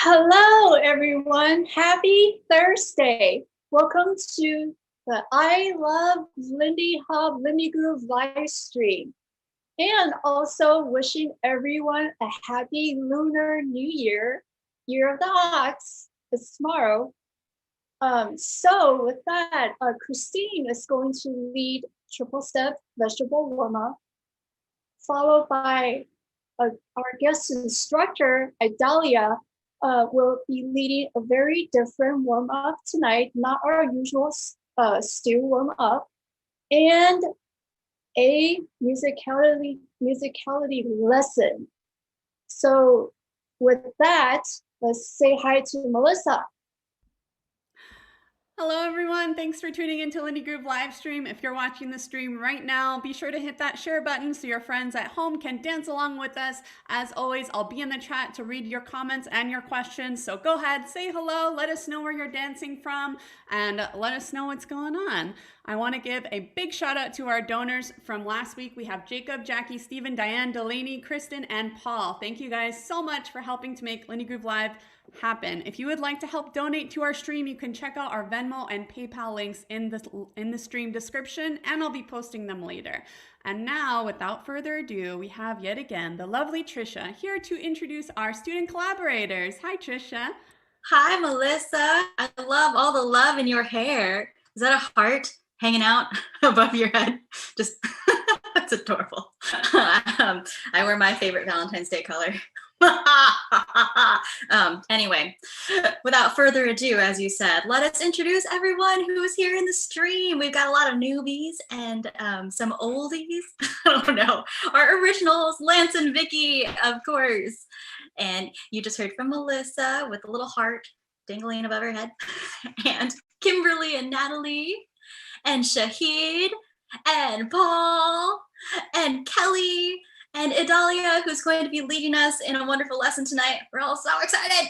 Hello, everyone. Happy Thursday. Welcome to the I Love Lindy Hop LindyGroove LiveStream. And also wishing everyone a happy Lunar New Year, Year of the Ox. It's tomorrow. So with that, Christine is going to lead triple step vegetable warm-up, followed by our guest instructor, Idalia, will be leading a very different warm-up tonight, not our usual stew warm-up, and a musicality lesson. So with that, let's say hi to Melissa. Hello everyone, thanks for tuning into LindyGroove LiveStream. If you're watching the stream right now, be sure to hit that share button so your friends at home can dance along with us. As always, I'll be in the chat to read your comments and your questions, so go ahead, say hello, let us know where you're dancing from, and let us know what's going on. I want to give a big shout out to our donors from last week. We have Jacob, Jackie, Stephen, Diane, Delaney, Kristen, and Paul. Thank you guys so much for helping to make LindyGroove Live happen. If you would like to help donate to our stream, you can check out our Venmo and PayPal links in the stream description, and I'll be posting them later. And now, without further ado, we have yet again the lovely Trisha here to introduce our student collaborators. Hi, Trisha. Hi, Melissa. I love all the love in your hair. Is that a heart hanging out above your head? Just, that's adorable. I wear my favorite Valentine's Day color. Anyway, without further ado, as you said, let us introduce everyone who is here in the stream. We've got a lot of newbies and some oldies. I don't know. Our originals, Lance and Vicky, of course. And you just heard from Melissa with a little heart dangling above her head, and Kimberly and Natalie, and Shahid, and Paul, and Kelly, and Idalia, who's going to be leading us in a wonderful lesson tonight. We're all so excited.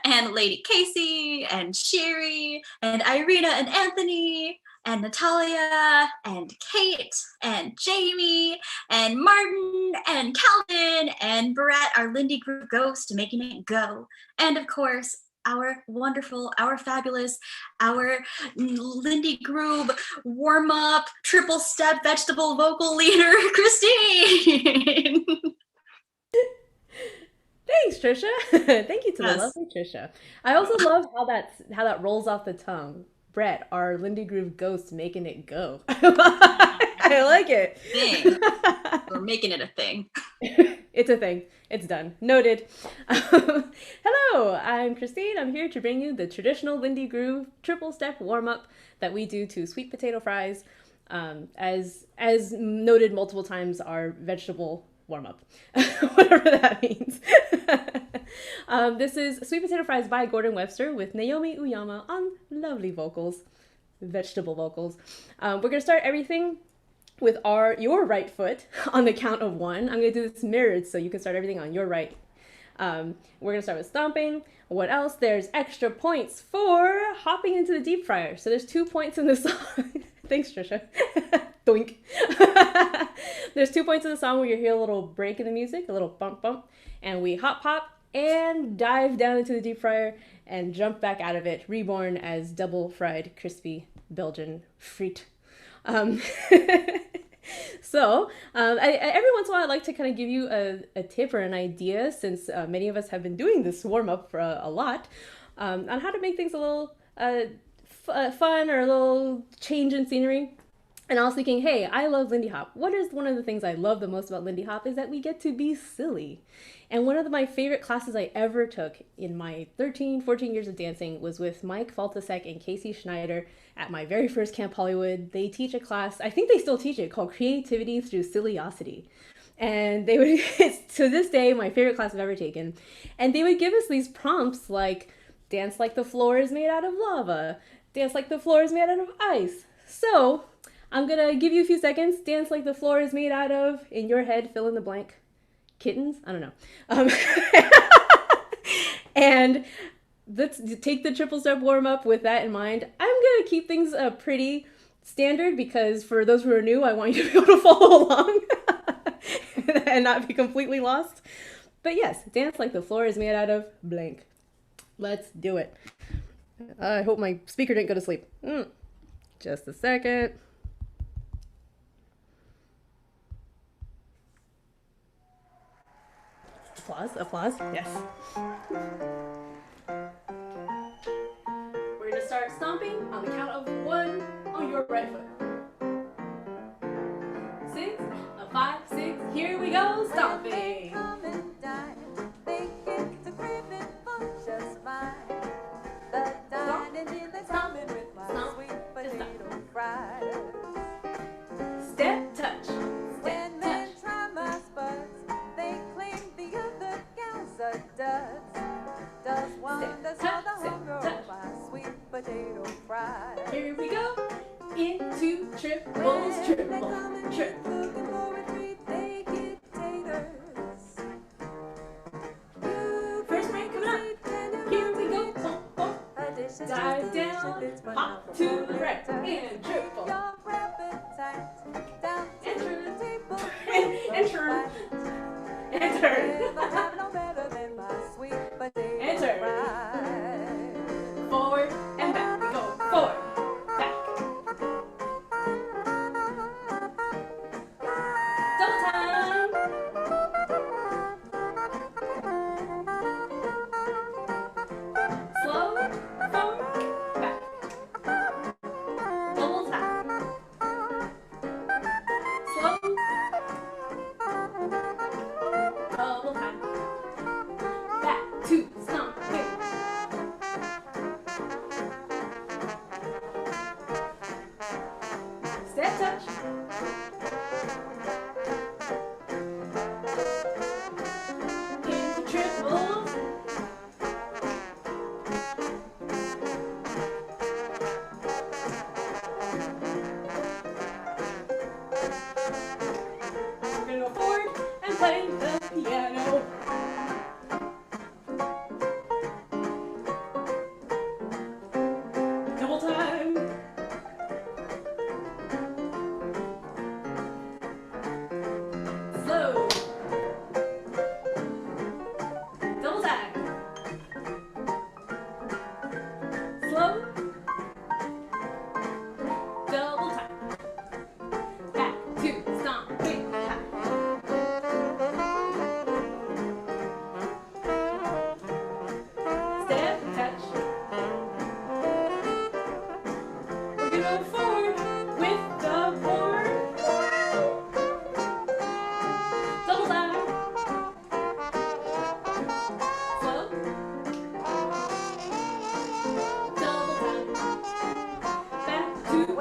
And Lady Casey, and Sherry, and Irina, and Anthony, and Natalia, and Kate, and Jamie, and Martin, and Calvin, and Brett, our LindyGroove ghost, making it go. And of course, our wonderful, our fabulous, our LindyGroove warm-up, triple step vegetable vocal leader, Christine. Thanks, Trisha. Thank you to the lovely Trisha. I also love how that rolls off the tongue. Brett, our LindyGroove ghost, making it go. I like it. Thing. We're making it a thing. It's a thing. It's done. Noted. Hello, I'm Christine. I'm here to bring you the traditional LindyGroove triple step warm-up that we do to sweet potato fries. As noted multiple times, our vegetable warm-up, whatever that means. This is Sweet Potato Fries by Gordon Webster with Naomi Uyama on lovely vocals, vegetable vocals. We're going to start everything with your right foot on the count of 1. I'm going to do this mirrored so you can start everything on your right. We're going to start with stomping. What else? There's extra points for hopping into the deep fryer. So there's 2 points in the song. Thanks, Trisha. Doink. There's 2 points in the song where you hear a little break in the music, a little bump bump, and we hop and dive down into the deep fryer and jump back out of it, reborn as double fried crispy Belgian frites. So every once in a while, I like to kind of give you a tip or an idea, since many of us have been doing this warm-up for a lot, on how to make things a little fun or a little change in scenery. And I was thinking, hey, I love Lindy Hop. What is one of the things I love the most about Lindy Hop is that we get to be silly. And one of my favorite classes I ever took in my 14 years of dancing was with Mike Faltasek and Casey Schneider at my very first Camp Hollywood. They teach a class, I think they still teach it, called Creativity Through Sillyosity. And they would, it's to this day, my favorite class I've ever taken. And they would give us these prompts like, dance like the floor is made out of lava, dance like the floor is made out of ice. So I'm gonna give you a few seconds. Dance like the floor is made out of, in your head, fill in the blank. Kittens? I don't know. And let's take the triple step warm up with that in mind. I'm gonna keep things pretty standard because for those who are new, I want you to be able to follow along and not be completely lost. But yes, dance like the floor is made out of blank. Let's do it. I hope my speaker didn't go to sleep. Just a second. Applause, applause, yes. We're gonna start stomping on the count of 1 on your right foot. 6, 5, 6, here we go, stomping. Step, touch. Step, touch. Here we go. Into triples, triple, triple. First rank coming up. Here we go. Dive down, hop to the right, and triple. And turn. And turn. And turn. Forward and back. We go forward, back. Double time. Slow, forward, back. Double time. Slow. Double time. Back to stomp. Step touch. Into triples. We're gonna go forward and play the piano. Double time. Slow. Double time. Slow. Double time. Back to stomping. Step, touch. We're gonna go forward with the board. Double time. Slow. Double time. Back to stomping.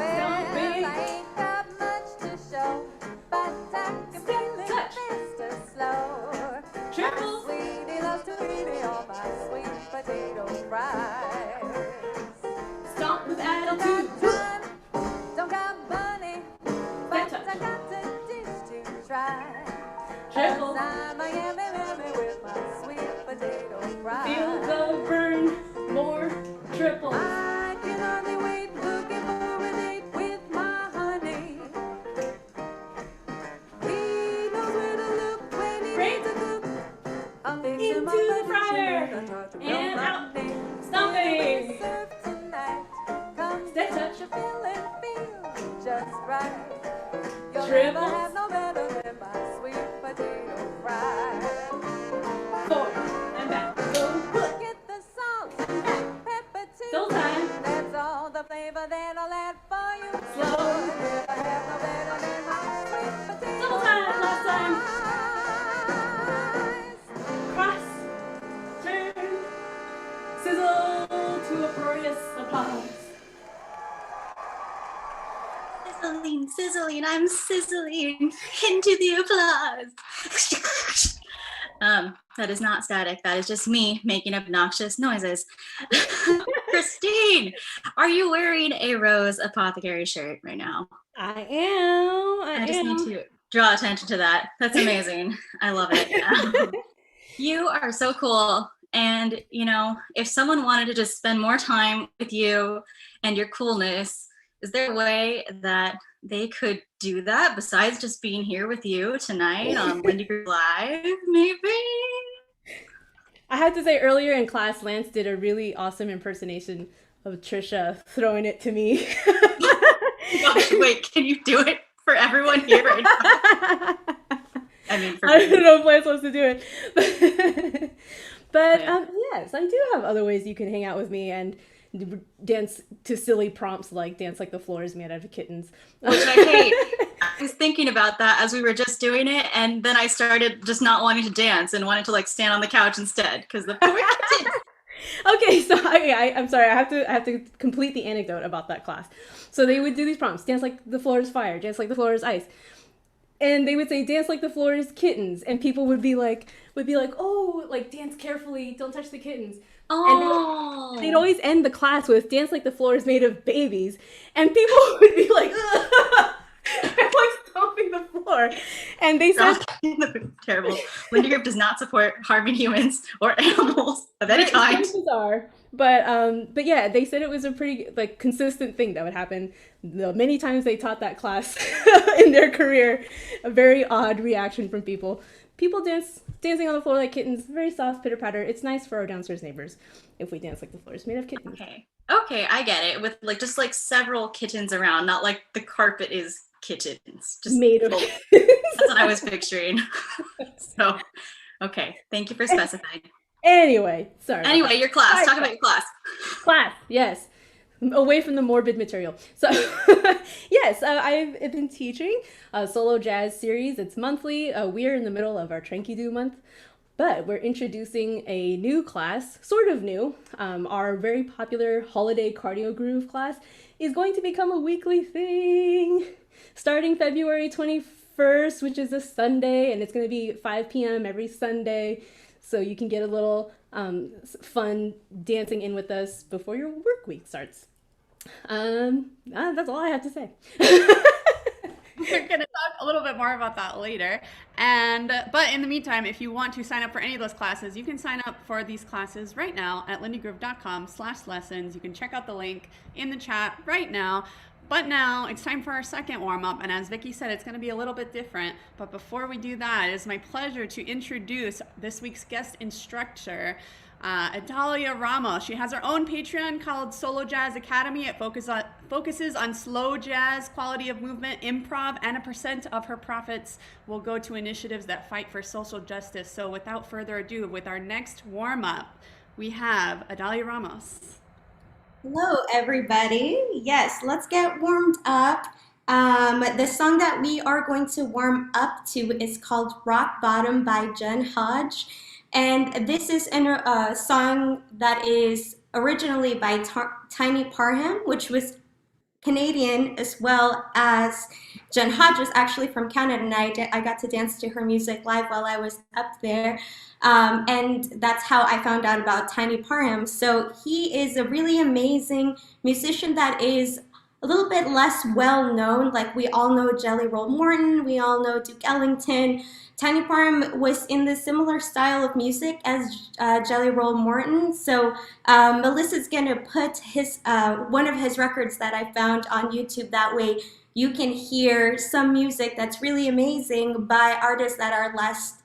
Triple. Stomp with attitude. Step touch. Triple. Feel the burn. More triples. Into the fryer. And out. Stomping. Step touch. Triples. Forward and back. Go. Double time. Slow. Double time. Last time. Cross. Turn. Sizzle to uproarious applause. Sizzling, sizzling, I'm sizzling into the applause. That is not static. That is just me making obnoxious noises. Christine, are you wearing a Rose Apothecary shirt right now? I am. I just need to draw attention to that. That's amazing. I love it. You are so cool. And, you know, if someone wanted to just spend more time with you and your coolness, is there a way that they could do that besides just being here with you tonight on LindyGroove Live, maybe? I have to say, earlier in class, Lance did a really awesome impersonation of Trisha throwing it to me. Gosh, wait, can you do it for everyone here right now? I mean, for I me. don't know if I'm supposed to do it. But yes, I do have other ways you can hang out with me and dance to silly prompts like dance like the floor is made out of kittens. Which I hate. I was thinking about that as we were just doing it, and then I started just not wanting to dance and wanted to like stand on the couch instead because the poor kittens. Okay, so I'm sorry. I have to complete the anecdote about that class. So they would do these prompts: dance like the floor is fire, dance like the floor is ice, and they would say dance like the floor is kittens, and people would be like, oh, like dance carefully, don't touch the kittens. Oh. And they'd always end the class with dance like the floor is made of babies, and people would be like, I'm like stomping the floor, and they said terrible. LindyGroove does not support harming humans or animals of any kind. It's bizarre, but yeah, they said it was a pretty like consistent thing that would happen. The many times they taught that class in their career, a very odd reaction from people. People dancing on the floor like kittens, very soft pitter patter. It's nice for our downstairs neighbors if we dance like the floor is made of kittens. Okay, I get it. With like just like several kittens around, not like the carpet is kittens, just made of. That's what I was picturing. So, okay, thank you for specifying. Anyway, sorry. Anyway, your class. Talk about your class. Class, yes. Away from the morbid material. So, yes, I've been teaching a solo jazz series. It's monthly. We're in the middle of our Tranky-Do month, but we're introducing a new class, sort of new. Our very popular holiday cardio groove class is going to become a weekly thing starting February 21st, which is a Sunday, and it's going to be 5 p.m. every Sunday. So you can get a little fun dancing in with us before your work week starts. That's all I have to say. We're going to talk a little bit more about that later. But in the meantime, if you want to sign up for any of those classes, you can sign up for these classes right now at lindygroove.com/lessons. You can check out the link in the chat right now. But now it's time for our second warm-up, and as Vicky said, it's going to be a little bit different. But before we do that, it is my pleasure to introduce this week's guest instructor, Idalia Ramos. She has her own Patreon called Solo Jazz Academy. It focuses on slow jazz, quality of movement, improv, and a percent of her profits will go to initiatives that fight for social justice. So without further ado, with our next warm-up, we have Idalia Ramos. Hello, everybody. Yes, let's get warmed up. The song that we are going to warm up to is called Rock Bottom by Jen Hodge. And this is a song that is originally by Tiny Parham, which was Canadian, as well as Jen Hodge was actually from Canada, and I got to dance to her music live while I was up there. And that's how I found out about Tiny Parham. So he is a really amazing musician that is a little bit less well known. Like we all know Jelly Roll Morton, we all know Duke Ellington. Tiny Parham was in the similar style of music as Jelly Roll Morton. So Melissa's gonna put his one of his records that I found on YouTube. That way you can hear some music that's really amazing by artists that are less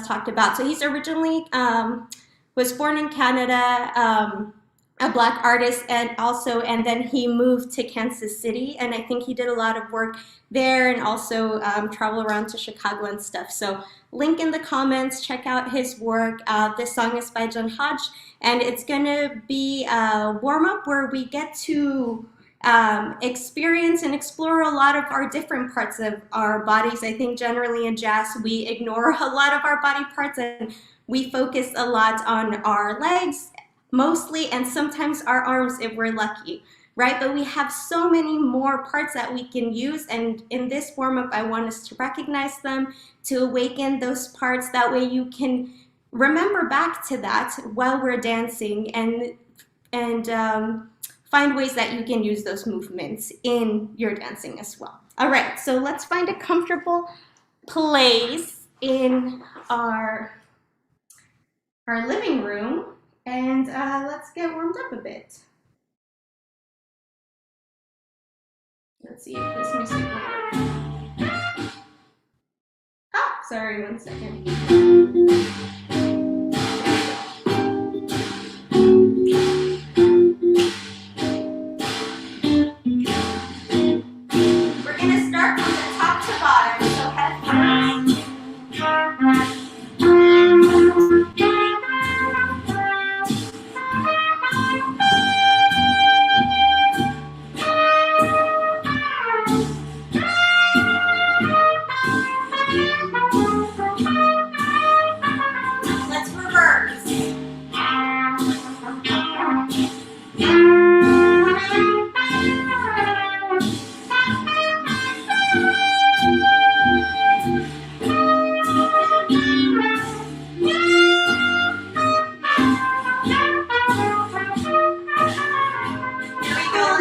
talked about. So he's originally was born in Canada, a Black artist, and then he moved to Kansas City, and I think he did a lot of work there and also travel around to Chicago and stuff. So link in the comments, check out his work. This song is by Jen Hodge, and it's gonna be a warm-up where we get to experience and explore a lot of our different parts of our bodies. I think generally in jazz we ignore a lot of our body parts and we focus a lot on our legs mostly, and sometimes our arms if we're lucky, right? But we have so many more parts that we can use, and in this warm-up I want us to recognize them, to awaken those parts. That way you can remember back to that while we're dancing and find ways that you can use those movements in your dancing as well. All right, so let's find a comfortable place in our living room, and let's get warmed up a bit. Let's see if this music will work. Oh, sorry, 1 second. There we go.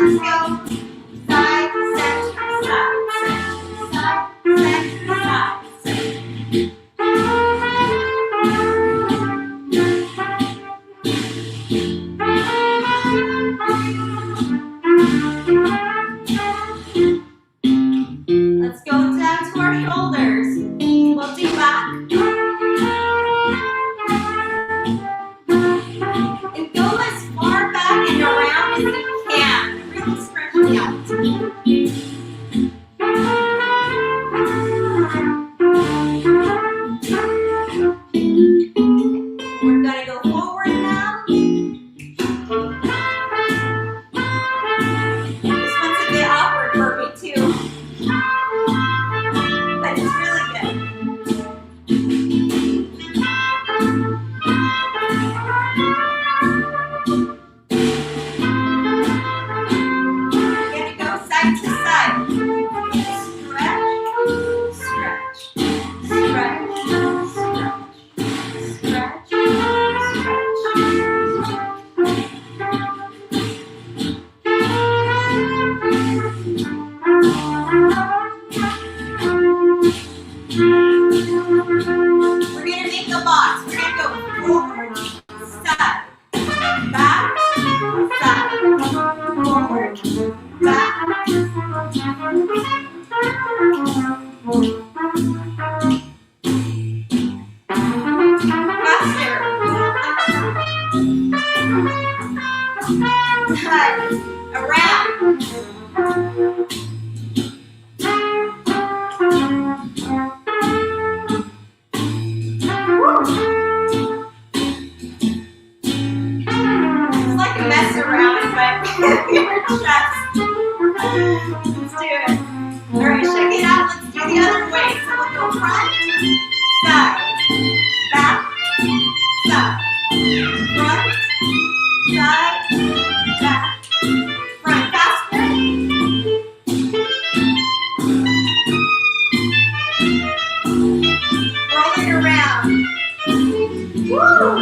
let's go. Side, center, side, center, side, center, side, center. Let's go down to our shoulders. Lifting back. And go as far back and around as you can. Really stretching out. We're gonna go forward now. This one's a bit awkward for me too. But it's really good. We're gonna go side to side. Stretch, stretch, stretch, stretch, stretch, We're gonna make a box. We're gonna go forward, side, back, side, forward, back. Faster. Side, around. It's like a mess around, but your chest. Let's do it. All right, check it out. Let's do the other way. So we'll go front, side, back, side, front, side, back, front. Faster. Roll it around. Woo!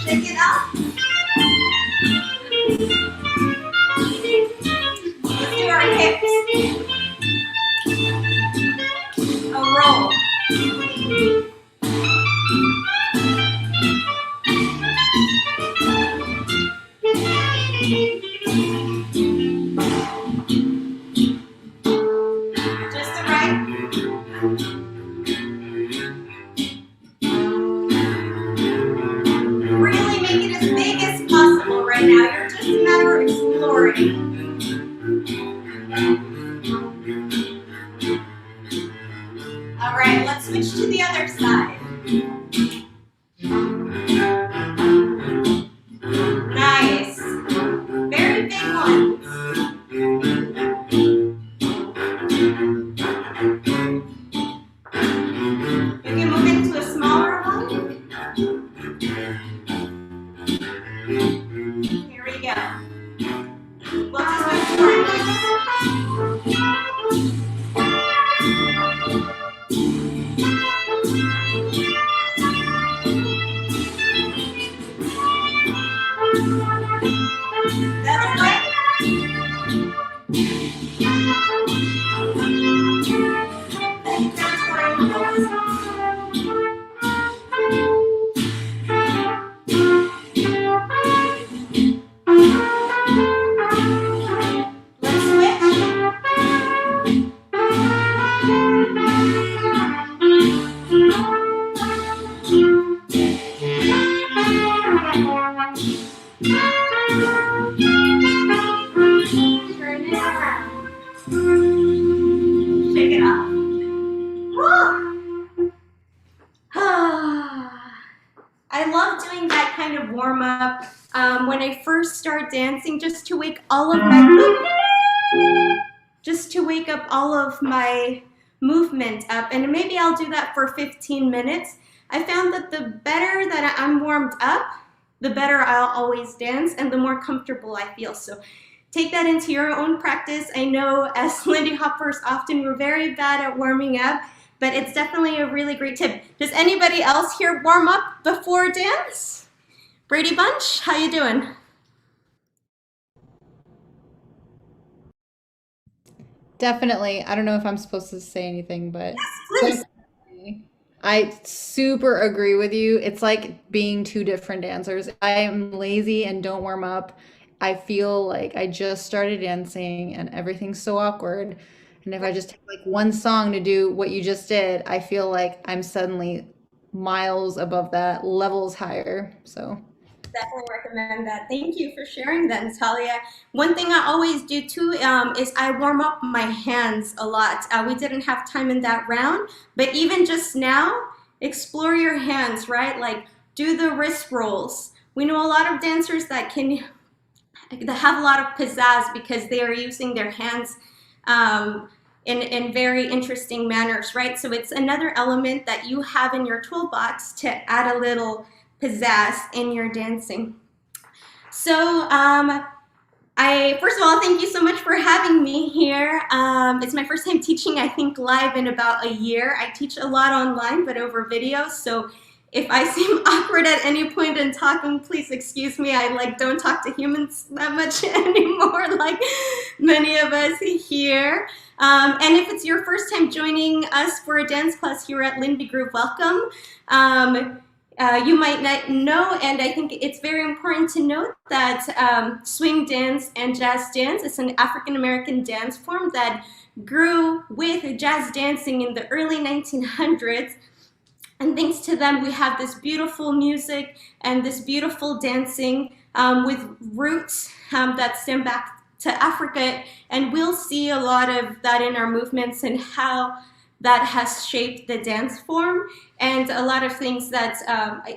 Shake it up. Let's do our hips. A roll. Just the right. Really make it as big as possible right now. You're just a matter of exploring. All right, let's switch to the other side. Nice. Very big ones. You can move into a smaller one. Here we go. We'll just move forward. The other way. That's where it goes. Let's switch. Turn it around. Shake it off. Woo! I love doing that kind of warm up when I first start dancing, just to wake all of my wake up all of my movement up, and maybe I'll do that for 15 minutes. I found that the better that I'm warmed up, the better I'll always dance and the more comfortable I feel. So take that into your own practice. I know as Lindy Hoppers often we're very bad at warming up, but it's definitely a really great tip. Does anybody else here warm up before dance? Brady Bunch, how you doing? Definitely. I don't know if I'm supposed to say anything, but Please. definitely. I super agree with you. It's like being two different dancers. I am lazy and don't warm up. I feel like I just started dancing and everything's so awkward. And if I just take like one song to do what you just did, I feel like I'm suddenly miles above that, levels higher. So. Definitely recommend that. Thank you for sharing that, Natalia. One thing I always do too is I warm up my hands a lot. We didn't have time in that round, but even just now, explore your hands, right? Like do the wrist rolls. We know a lot of dancers that have a lot of pizzazz because they are using their hands in very interesting manners, right? So it's another element that you have in your toolbox to add a little pizzazz in your dancing. So first of all, thank you so much for having me here. It's my first time teaching, I think, live in about a year. I teach a lot online, but over video. So if I seem awkward at any point in talking, please excuse me. I don't talk to humans that much anymore, like many of us here. And if it's your first time joining us for a dance class here at LindyGroove, welcome. You might not know, and I think it's very important to note that swing dance and jazz dance is an African-American dance form that grew with jazz dancing in the early 1900s. And thanks to them, we have this beautiful music and this beautiful dancing with roots that stem back to Africa. And we'll see a lot of that in our movements and how that has shaped the dance form, and a lot of things that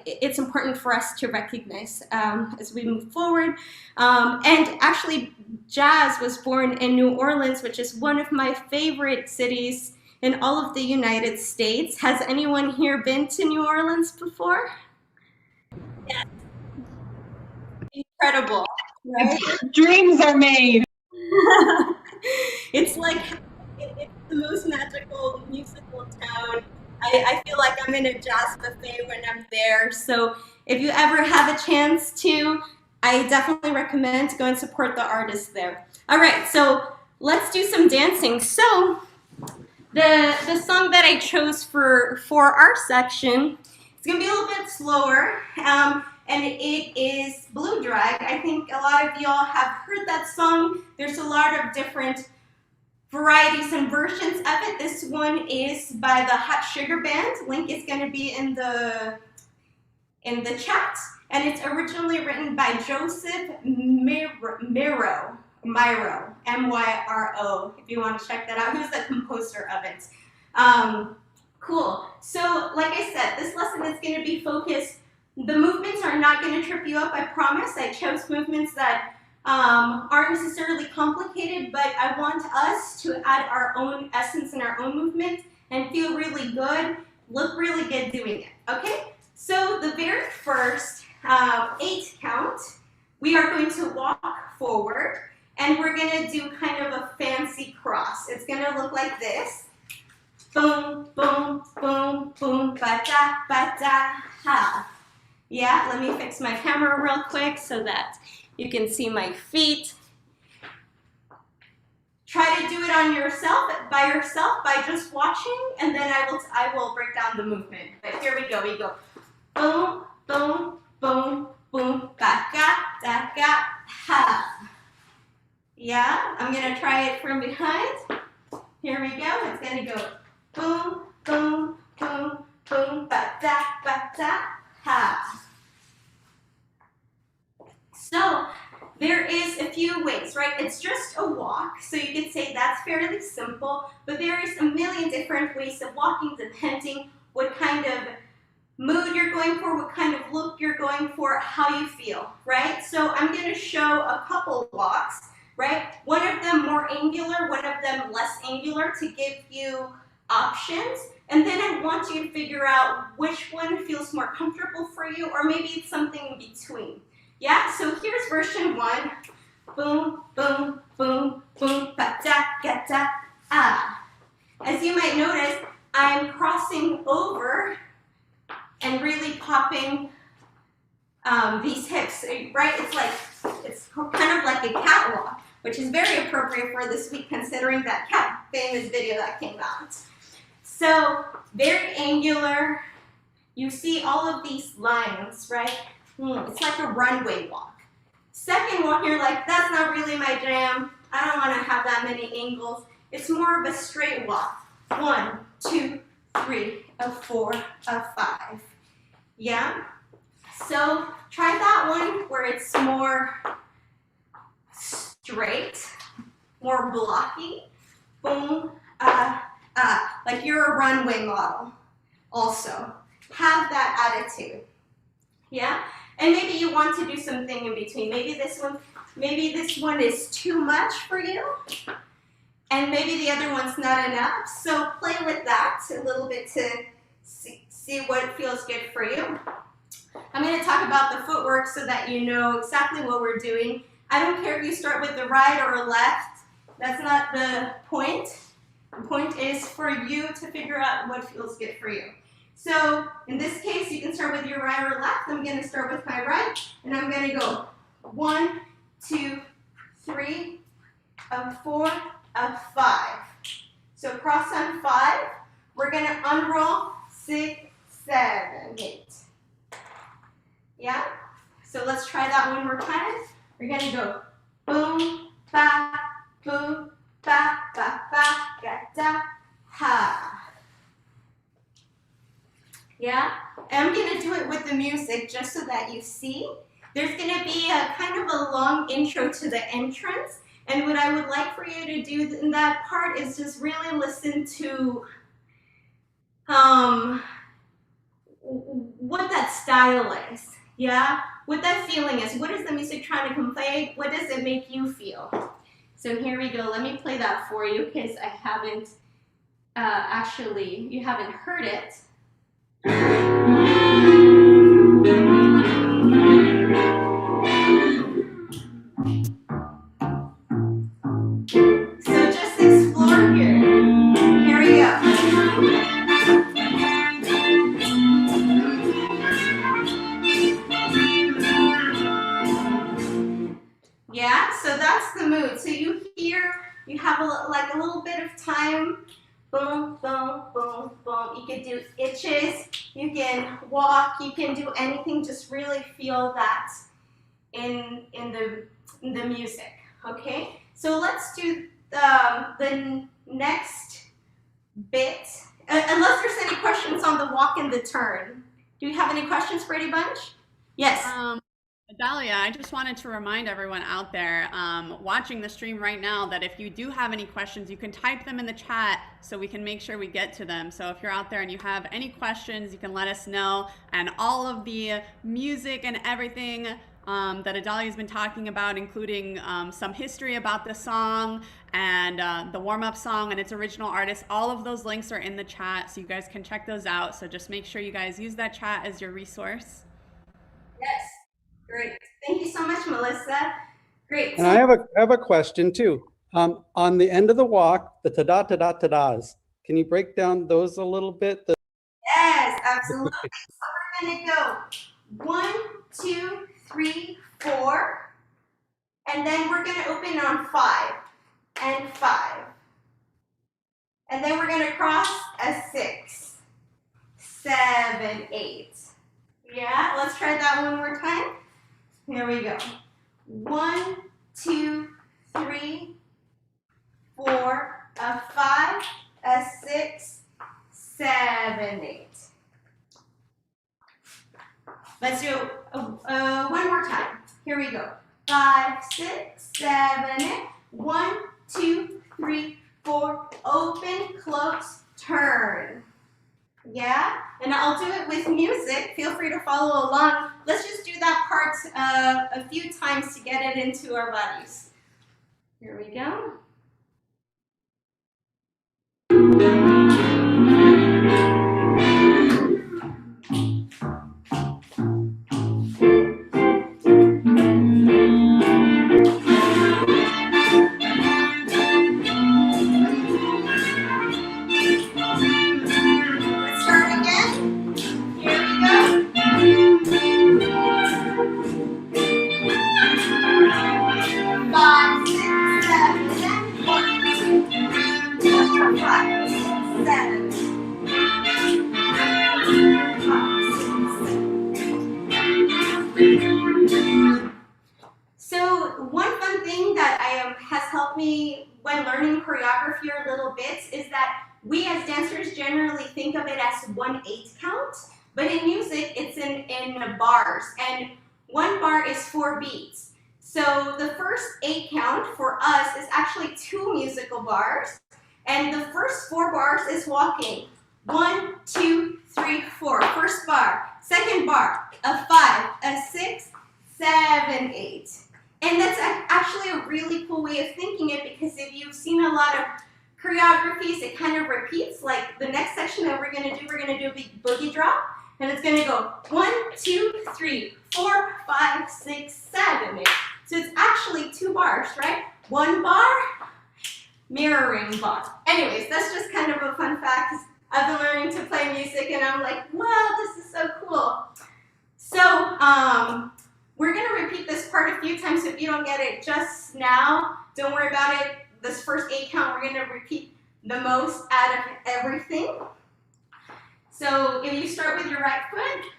it's important for us to recognize as we move forward. And actually, jazz was born in New Orleans, which is one of my favorite cities in all of the United States. Has anyone here been to New Orleans before? Yes. Incredible, right? Dreams are made. It's like it's the most magical musical town. I feel like I'm in a jazz buffet when I'm there. So if you ever have a chance to, I definitely recommend to go and support the artists there. All right, so let's do some dancing. So the song that I chose for our section, it's gonna be a little bit slower. And it is Blue Drag. I think a lot of y'all have heard that song. There's a lot of different varieties and versions of it. This one is by the Hot Sugar Band. Link is going to be in the chat. And it's originally written by Joseph Miro, M-Y-R-O, if you want to check that out. Who's the composer of it? Cool. So like I said, this lesson is going to be focused. The movements are not going to trip you up, I promise. I chose movements that aren't necessarily complicated, but I want us to add our own essence in our own movement and feel really good, look really good doing it, okay? So the very first 8 count, we are going to walk forward, and we're going to do kind of a fancy cross. It's going to look like this. Boom, boom, boom, boom, ba-da, ba-da, ha. Yeah, let me fix my camera real quick so that you can see my feet. Try to do it on yourself, by just watching, and then I will break down the movement. But here we go, boom, boom, boom, boom, ba-ga, da-ga, ha. Yeah, I'm gonna try it from behind. Here we go, it's gonna go boom, boom, boom, boom, ba-da, ba-da, ha. So there is a few ways, right? It's just a walk, so you could say that's fairly simple, but there is a million different ways of walking depending what kind of mood you're going for, what kind of look you're going for, how you feel, right? So I'm going to show a couple walks, right? One of them more angular, one of them less angular to give you options. And then I want you to figure out which one feels more comfortable for you, or maybe it's something in between. Yeah, so here's version 1. Boom, boom, boom, boom, ba-da-ga-da, ah. As you might notice, I'm crossing over and really popping these hips, right? It's kind of like a catwalk, which is very appropriate for this week considering that cat famous video that came out. So very angular. You see all of these lines, right? It's like a runway walk. Second walk, you're like, that's not really my jam. I don't want to have that many angles. It's more of a straight walk. 1, 2, 3, a 4, a 5. Yeah? So try that one where it's more straight, more blocky. Boom, like you're a runway model also. Have that attitude. Yeah? And maybe you want to do something in between. Maybe this one is too much for you. And maybe the other one's not enough. So play with that a little bit to see what feels good for you. I'm going to talk about the footwork so that you know exactly what we're doing. I don't care if you start with the right or left. That's not the point. The point is for you to figure out what feels good for you. So in this case, you can start with your right or left. I'm going to start with my right, and I'm going to go 1, 2, 3, a 4, a 5. So cross on 5. We're going to unroll 6, 7, 8. Yeah? So let's try that one more time. We're going to go boom, ba, boom, ba, ba, ba, ga, da, ha. Yeah? And I'm going to do it with the music just so that you see. There's going to be a kind of a long intro to the entrance. And what I would like for you to do in that part is just really listen to what that style is. Yeah? What that feeling is. What is the music trying to convey? What does it make you feel? So here we go. Let me play that for you because I haven't you haven't heard it. So just explore here. Here we go. Yeah, so that's the mood. So you have like a little bit of time. Boom, boom, boom, boom. You can do itches, you can walk, you can do anything. Just really feel that in the music. Okay. So let's do the next bit. Unless there's any questions on the walk and the turn. Do you have any questions, Brady Bunch? Yes. Idalia, I just wanted to remind everyone out there watching the stream right now that if you do have any questions, you can type them in the chat so we can make sure we get to them. So if you're out there and you have any questions, you can let us know. And all of the music and everything that Idalia's been talking about, including some history about the song and the warm-up song and its original artist, all of those links are in the chat, so you guys can check those out. So just make sure you guys use that chat as your resource. Yes. Great. Thank you so much, Melissa. Great. And I have a question too. On the end of the walk, the ta-da, ta-da, ta-das, can you break down those a little bit? Yes, absolutely. So we're going to go 1, 2, 3, 4. And then we're going to open on 5 and 5. And then we're going to cross a 6, 7, 8. Yeah, let's try that one more time. Here we go. 1, 2, 3, 4, a 5, a 6, 7, 8. Let's do one more time. Here we go. 5, 6, 7, 8. 1, 2, 3, 4. Open, close, turn. Yeah, and I'll do it with music. Feel free to follow along. Let's just do that part a few times to get it into our bodies. Here we go. Five, 6, that has helped me when learning choreography or little bits is that we as dancers generally think of it as 1/8 count, but in music it's in bars, and 1 bar is 4 beats. So the first 8 count for us is actually 2 musical bars, and the first 4 bars is walking. 1, 2, 3, 4. First bar. Second bar. A 5, a 6, 7, 8. And that's actually a really cool way of thinking it, because if you've seen a lot of choreographies, it kind of repeats. Like the next section that we're going to do a big boogie drop, and it's going to go 1, 2, 3, 4, 5, 6, 7, 8. So it's actually 2 bars, right? 1 bar, mirroring bar. Anyways, that's just kind of a fun fact. I've been learning to play music, and I'm like, wow, this is so cool. So we're going to repeat this part a few times. So if you don't get it just now, don't worry about it. This first 8 count, we're going to repeat the most out of everything. So if you start with your right foot,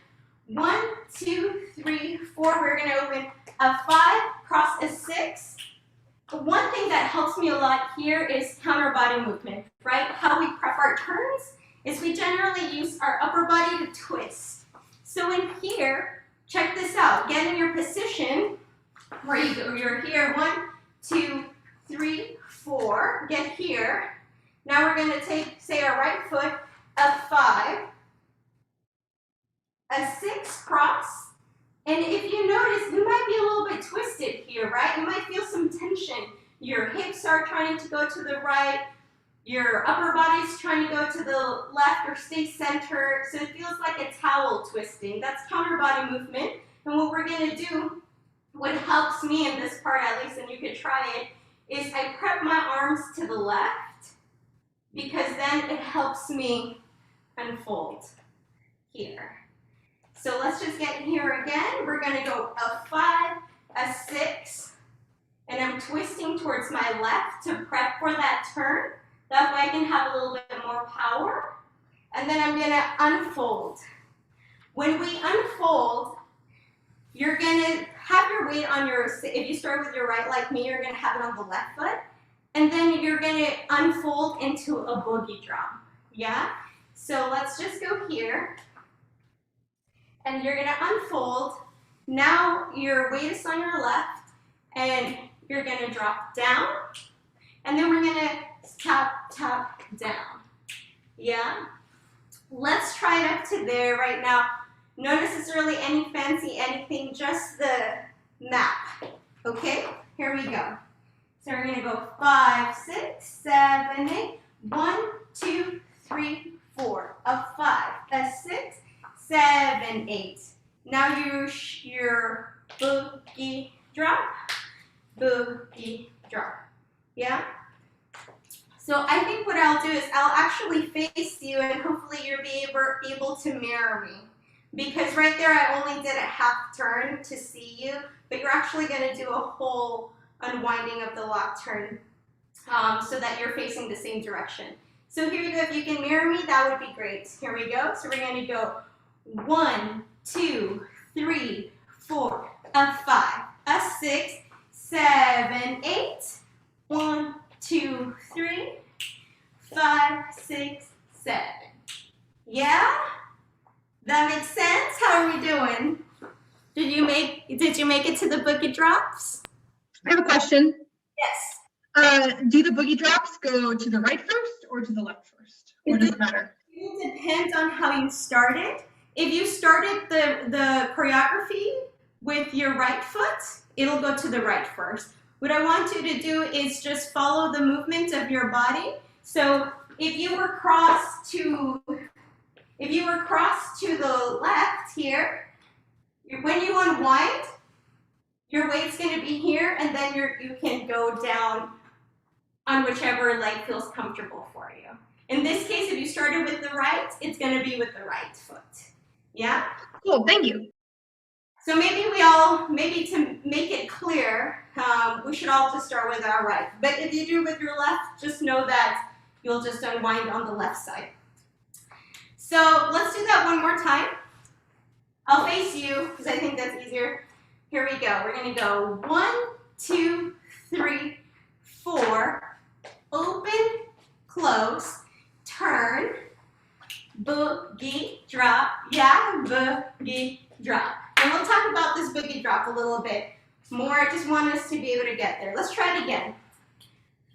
1, 2, 3, 4, we're going to open a 5, cross a 6. One thing that helps me a lot here is counter body movement, right? How we prep our turns is we generally use our upper body to twist. So in here, check this out. Get in your position where you go. You're here, 1, 2, 3, 4. Get here. Now we're going to take, say, our right foot, a 5, a 6 cross. And if you notice, you might be a little bit twisted here, right? You might feel some tension. Your hips are trying to go to the right. Your upper body's trying to go to the left or stay centered. So it feels like a towel twisting. That's counter body movement. And what we're going to do, what helps me in this part at least, and you could try it, is I prep my arms to the left, because then it helps me unfold here. So let's just get here again. We're going to go a 5, a 6, and I'm twisting towards my left to prep for that turn. That way I can have a little bit more power. And then I'm going to unfold. When we unfold, you're going to have your weight on your, if you start with your right like me, you're going to have it on the left foot. And then you're going to unfold into a boogie drop. Yeah? So let's just go here. And you're going to unfold. Now your weight is on your left, and you're going to drop down. And then we're going to tap, tap, down. Yeah? Let's try it up to there right now. Not necessarily any fancy anything, just the map. Okay? Here we go. So we're going to go 5, 6, 7, 8. 1, 2, 3, 4. A 5, a 6, 7, 8. Now your boogie drop, boogie drop. Yeah? So I think what I'll do is I'll actually face you, and hopefully you'll be able to mirror me. Because right there I only did a half turn to see you, but you're actually going to do a whole unwinding of the lock turn so that you're facing the same direction. So here you go. If you can mirror me, that would be great. Here we go. So we're going to go 1, 2, 3, 4, a 5, a 6, 7, 8. 1, 2, 3, 5, 6, 7. Yeah? That makes sense? How are we doing? Did you make it to the boogie drops? I have a question. Yes. Do the boogie drops go to the right first or to the left first? Or does it matter? It depends on how you started. If you started the choreography with your right foot, it'll go to the right first. What I want you to do is just follow the movement of your body. So if you were crossed to the left here, when you unwind, your weight's going to be here, and then you can go down on whichever leg feels comfortable for you. In this case, if you started with the right, it's going to be with the right foot. Yeah? Cool, thank you. So maybe to make it clear, we should all just start with our right. But if you do with your left, just know that you'll just unwind on the left side. So let's do that one more time. I'll face you, because I think that's easier. Here we go. We're going to go 1, 2, 3, 4. Open, close, turn, boogie, drop, yeah, boogie, drop. And we'll talk about this boogie drop a little bit more. I just want us to be able to get there. Let's try it again.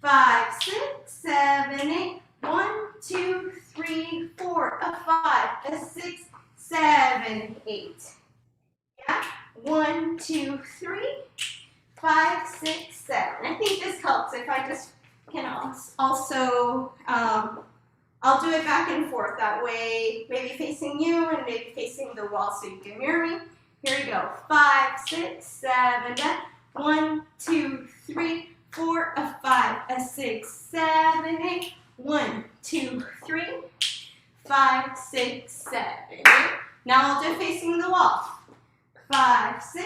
5, 6, 7, 8. 1, 2, 3, 4, a 5, a 6, 7, 8. Yeah. 1, 2, 3, 5, 6, 7. I think this helps if I just can also, I'll do it back and forth. That way, maybe facing you and maybe facing the wall so you can mirror me. Here we go. 5, 6, 7, 8. 1, 2, 3, 4, a 5, a 6, 7, 8. 1, 2, 3, 5, 6, 7, 8. Now I'll do it facing the wall. 5, 6,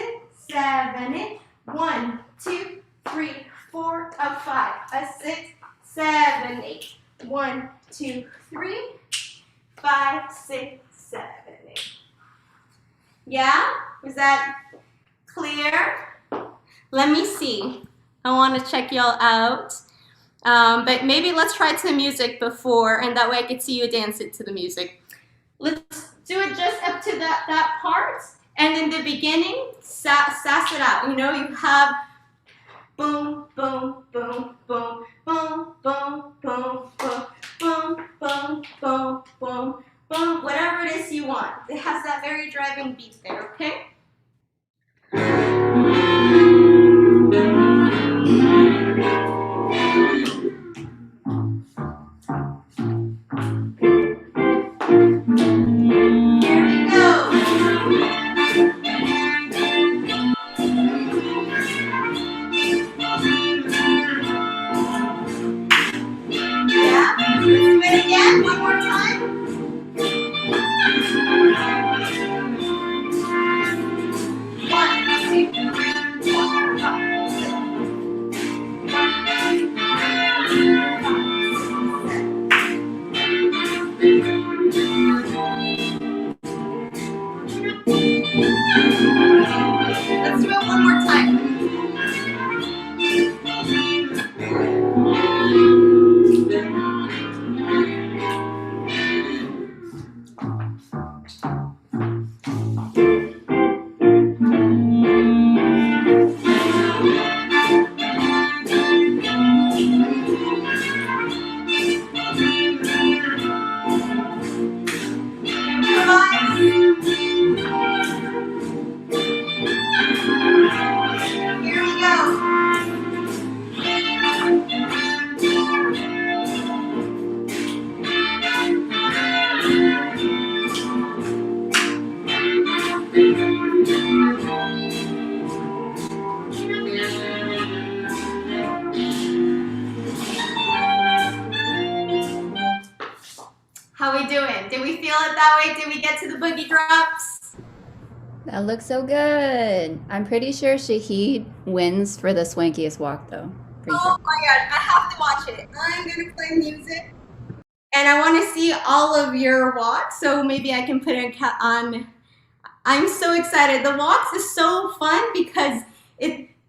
7, 8. 1, 2, 3, 4, a 5, a 6, 7, 8. 1, 2, 3, 5, 6, 7, 8. Yeah? Is that clear? Let me see. I want to check y'all out. But maybe let's try to music before, and that way I could see you dance it to the music. Let's do it just up to that part, and in the beginning, sass it out. You know, you have boom, boom, boom, boom, boom, boom, boom, boom, boom, boom, boom, boom, boom, whatever it is you want. It has that very driving beat there, okay? Let's do it one more time. How we doing? Did we feel it that way? Did we get to the boogie drops? That looks so good. I'm pretty sure Shahid wins for the swankiest walk, though. Pretty Oh sure. my god, I have to watch it. I'm gonna play music. And I want to see all of your walks, so maybe I can put it on. I'm so excited. The walks is so fun because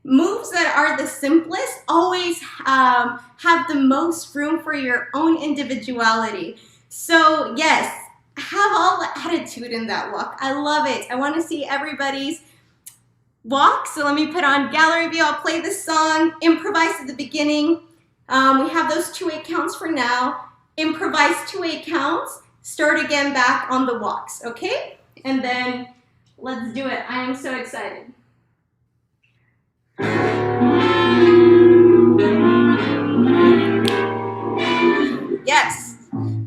moves that are the simplest always have the most room for your own individuality. So yes, have all the attitude in that walk. I love it. I want to see everybody's walk. So let me put on gallery view. I'll play this song, improvise at the beginning. We have those 2/8 counts for now. Improvise 2/8 counts. Start again back on the walks, okay? And then let's do it. I am so excited. Yes,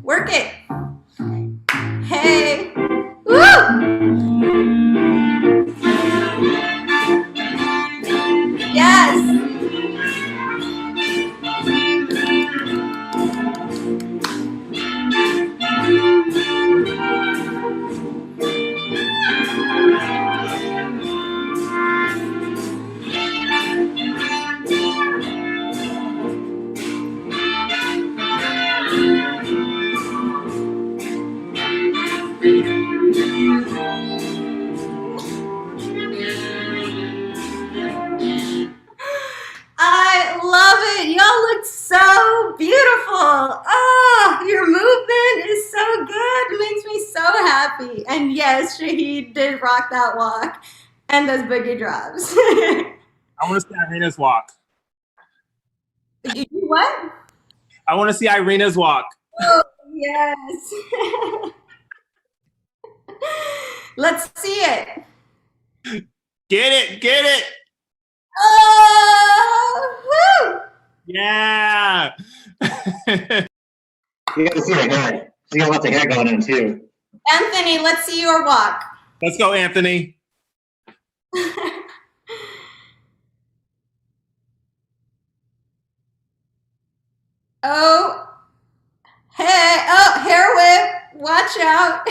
work it. Hey, woo! Yes. It's so beautiful. Oh, your movement is so good. It makes me so happy. And yes, Shahid did rock that walk and those boogie drops. I want to see Irina's walk. You do what? I want to see Irina's walk. Oh, yes. Let's see it. Get it, get it. Oh, woo! Yeah. You gotta see the hair. She got lots of hair going on too. Anthony, let's see your walk. Let's go, Anthony. Oh, hey, oh, hair whip. Watch out.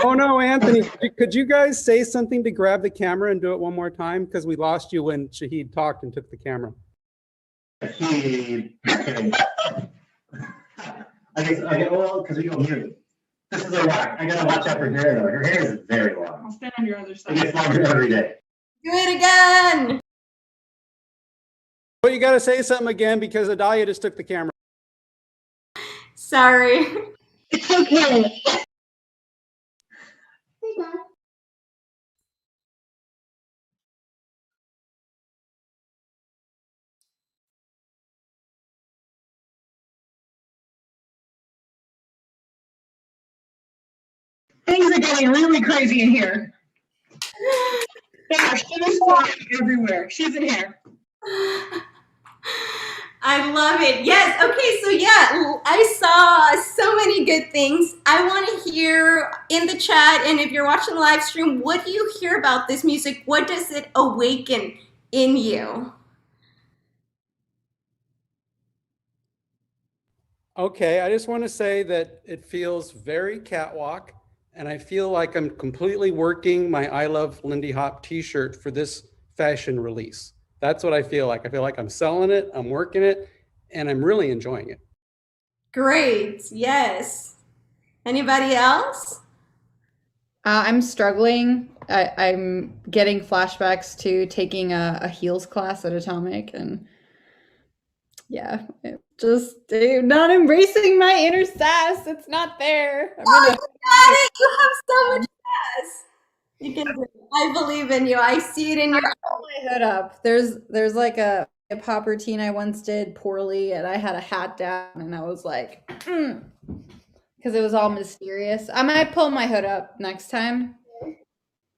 Oh no, Anthony, could you guys say something to grab the camera and do it one more time? Because we lost you when Shahid talked and took the camera. I get well because we don't move. This is a rock. I gotta watch out for her hair though. Her hair is very long. I'll stand on your other It side. gets longer every day. Do it again. But you got to say something again because Idalia just took the camera. Sorry. It's okay. Things are getting really crazy in here. Gosh, she's flying everywhere. She's in here. I love it. Yes. Okay. So yeah, I saw so many good things. I want to hear in the chat, and if you're watching the live stream, what do you hear about this music? What does it awaken in you? Okay, I just want to say that it feels very catwalk, and I feel like I'm completely working my I Love Lindy Hop t-shirt for this fashion release. That's what I feel like. I feel like I'm selling it, I'm working it, and I'm really enjoying it. Great. Yes. Anybody else? I'm struggling. I'm getting flashbacks to taking a heels class at Atomic, and yeah, I'm not embracing my inner sass. It's not there. You got it. You have so much sass. You can do it. I believe in you. I see it in your. Pull my hood up. There's like a hip hop routine I once did poorly, and I had a hat down, and I was like, because it was all mysterious. I might pull my hood up next time.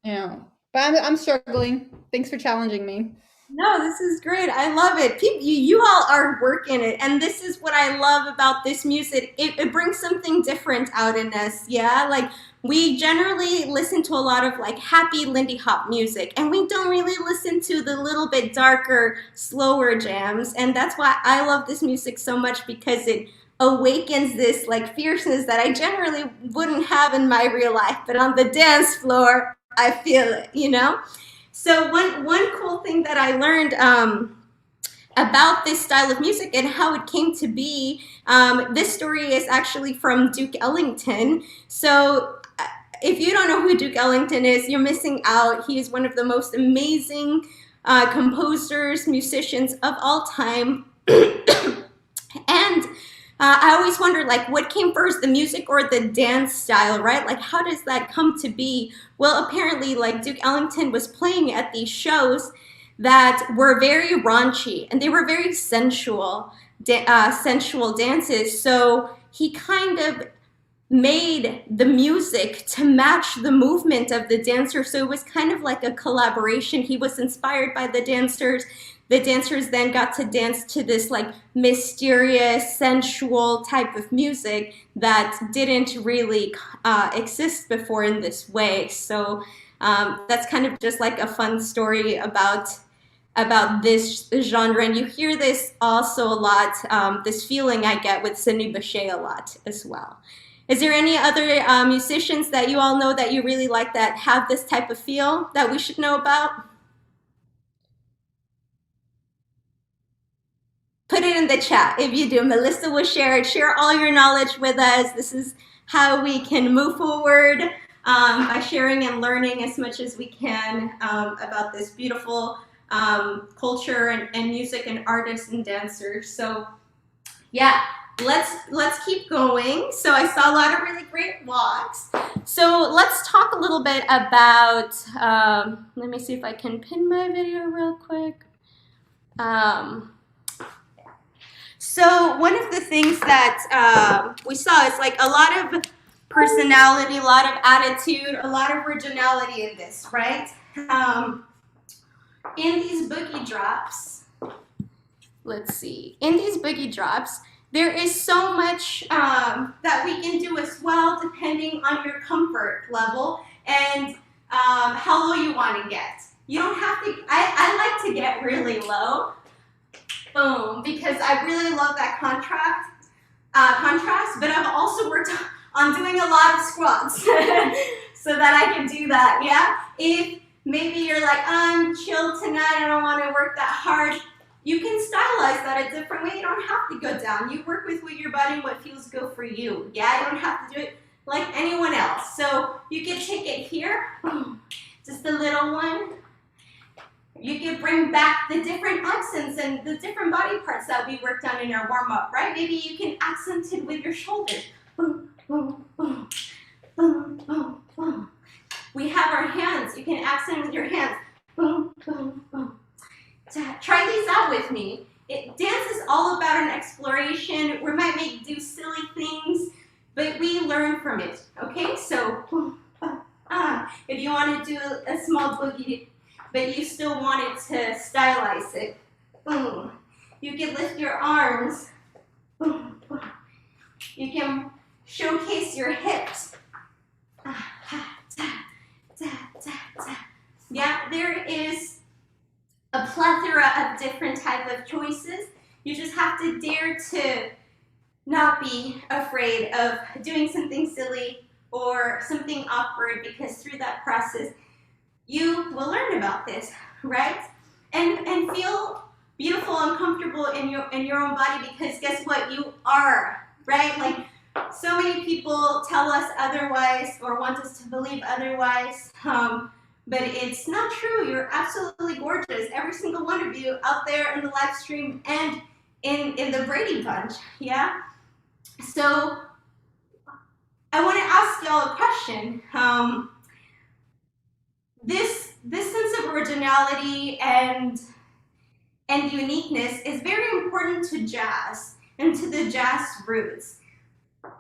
Yeah, but I'm struggling. Thanks for challenging me. No, this is great. I love it. You all are working it. And this is what I love about this music. It brings something different out in us. Yeah. Like we generally listen to a lot of like happy Lindy Hop music, and we don't really listen to the little bit darker, slower jams. And that's why I love this music so much, because it awakens this like fierceness that I generally wouldn't have in my real life. But on the dance floor, I feel it, you know? So one cool thing that I learned about this style of music and how it came to be, this story is actually from Duke Ellington. So if you don't know who Duke Ellington is, you're missing out. He is one of the most amazing composers, musicians of all time. And I always wonder, like, what came first, the music or the dance style, right? Like, how does that come to be? Well, apparently, like, Duke Ellington was playing at these shows that were very raunchy, and they were very sensual dances. So he kind of made the music to match the movement of the dancer. So it was kind of like a collaboration. He was inspired by the dancers. The dancers then got to dance to this like mysterious, sensual type of music that didn't really exist before in this way. So that's kind of just like a fun story about this genre. And you hear this also a lot, this feeling I get with Sidney Bechet a lot as well. Is there any other musicians that you all know that you really like that have this type of feel that we should know about? Put it in the chat if you do. Melissa will share it. Share all your knowledge with us. This is how we can move forward by sharing and learning as much as we can about this beautiful culture and music and artists and dancers. So yeah, let's keep going. So I saw a lot of really great walks. So let's talk a little bit about, let me see if I can pin my video real quick. So one of the things that we saw is like a lot of personality, a lot of attitude, a lot of originality in this, right? In these boogie drops, let's see, in these boogie drops, there is so much that we can do as well, depending on your comfort level and how low you want to get. You don't have to, I like to get really low, boom, because I really love that contrast, but I've also worked on doing a lot of squats so that I can do that, yeah? If maybe you're like, I'm chill tonight, I don't want to work that hard, you can stylize that a different way. You don't have to go down. You work with your body and what feels good for you. Yeah, you don't have to do it like anyone else. So you can take it here, just a little one. You can bring back the different accents and the different body parts that we worked on in our warm-up, right? Maybe you can accent it with your shoulders. We have our hands. You can accent with your hands. Try these out with me. Dance is all about an exploration. We might do silly things, but we learn from it, okay? So, if you want to do a small boogie, but you still want it to stylize it, you can lift your arms. You can showcase your hips. Yeah, there is a plethora of different type of choices. You just have to dare to not be afraid of doing something silly or something awkward, because through that process you will learn about this, right? And feel beautiful and comfortable in your own body, because guess what? You are, right? Like, so many people tell us otherwise or want us to believe otherwise. But it's not true. You're absolutely gorgeous. Every single one of you out there in the live stream and in the Brady Bunch, yeah? So I want to ask y'all a question. This sense of originality and uniqueness is very important to jazz and to the jazz roots.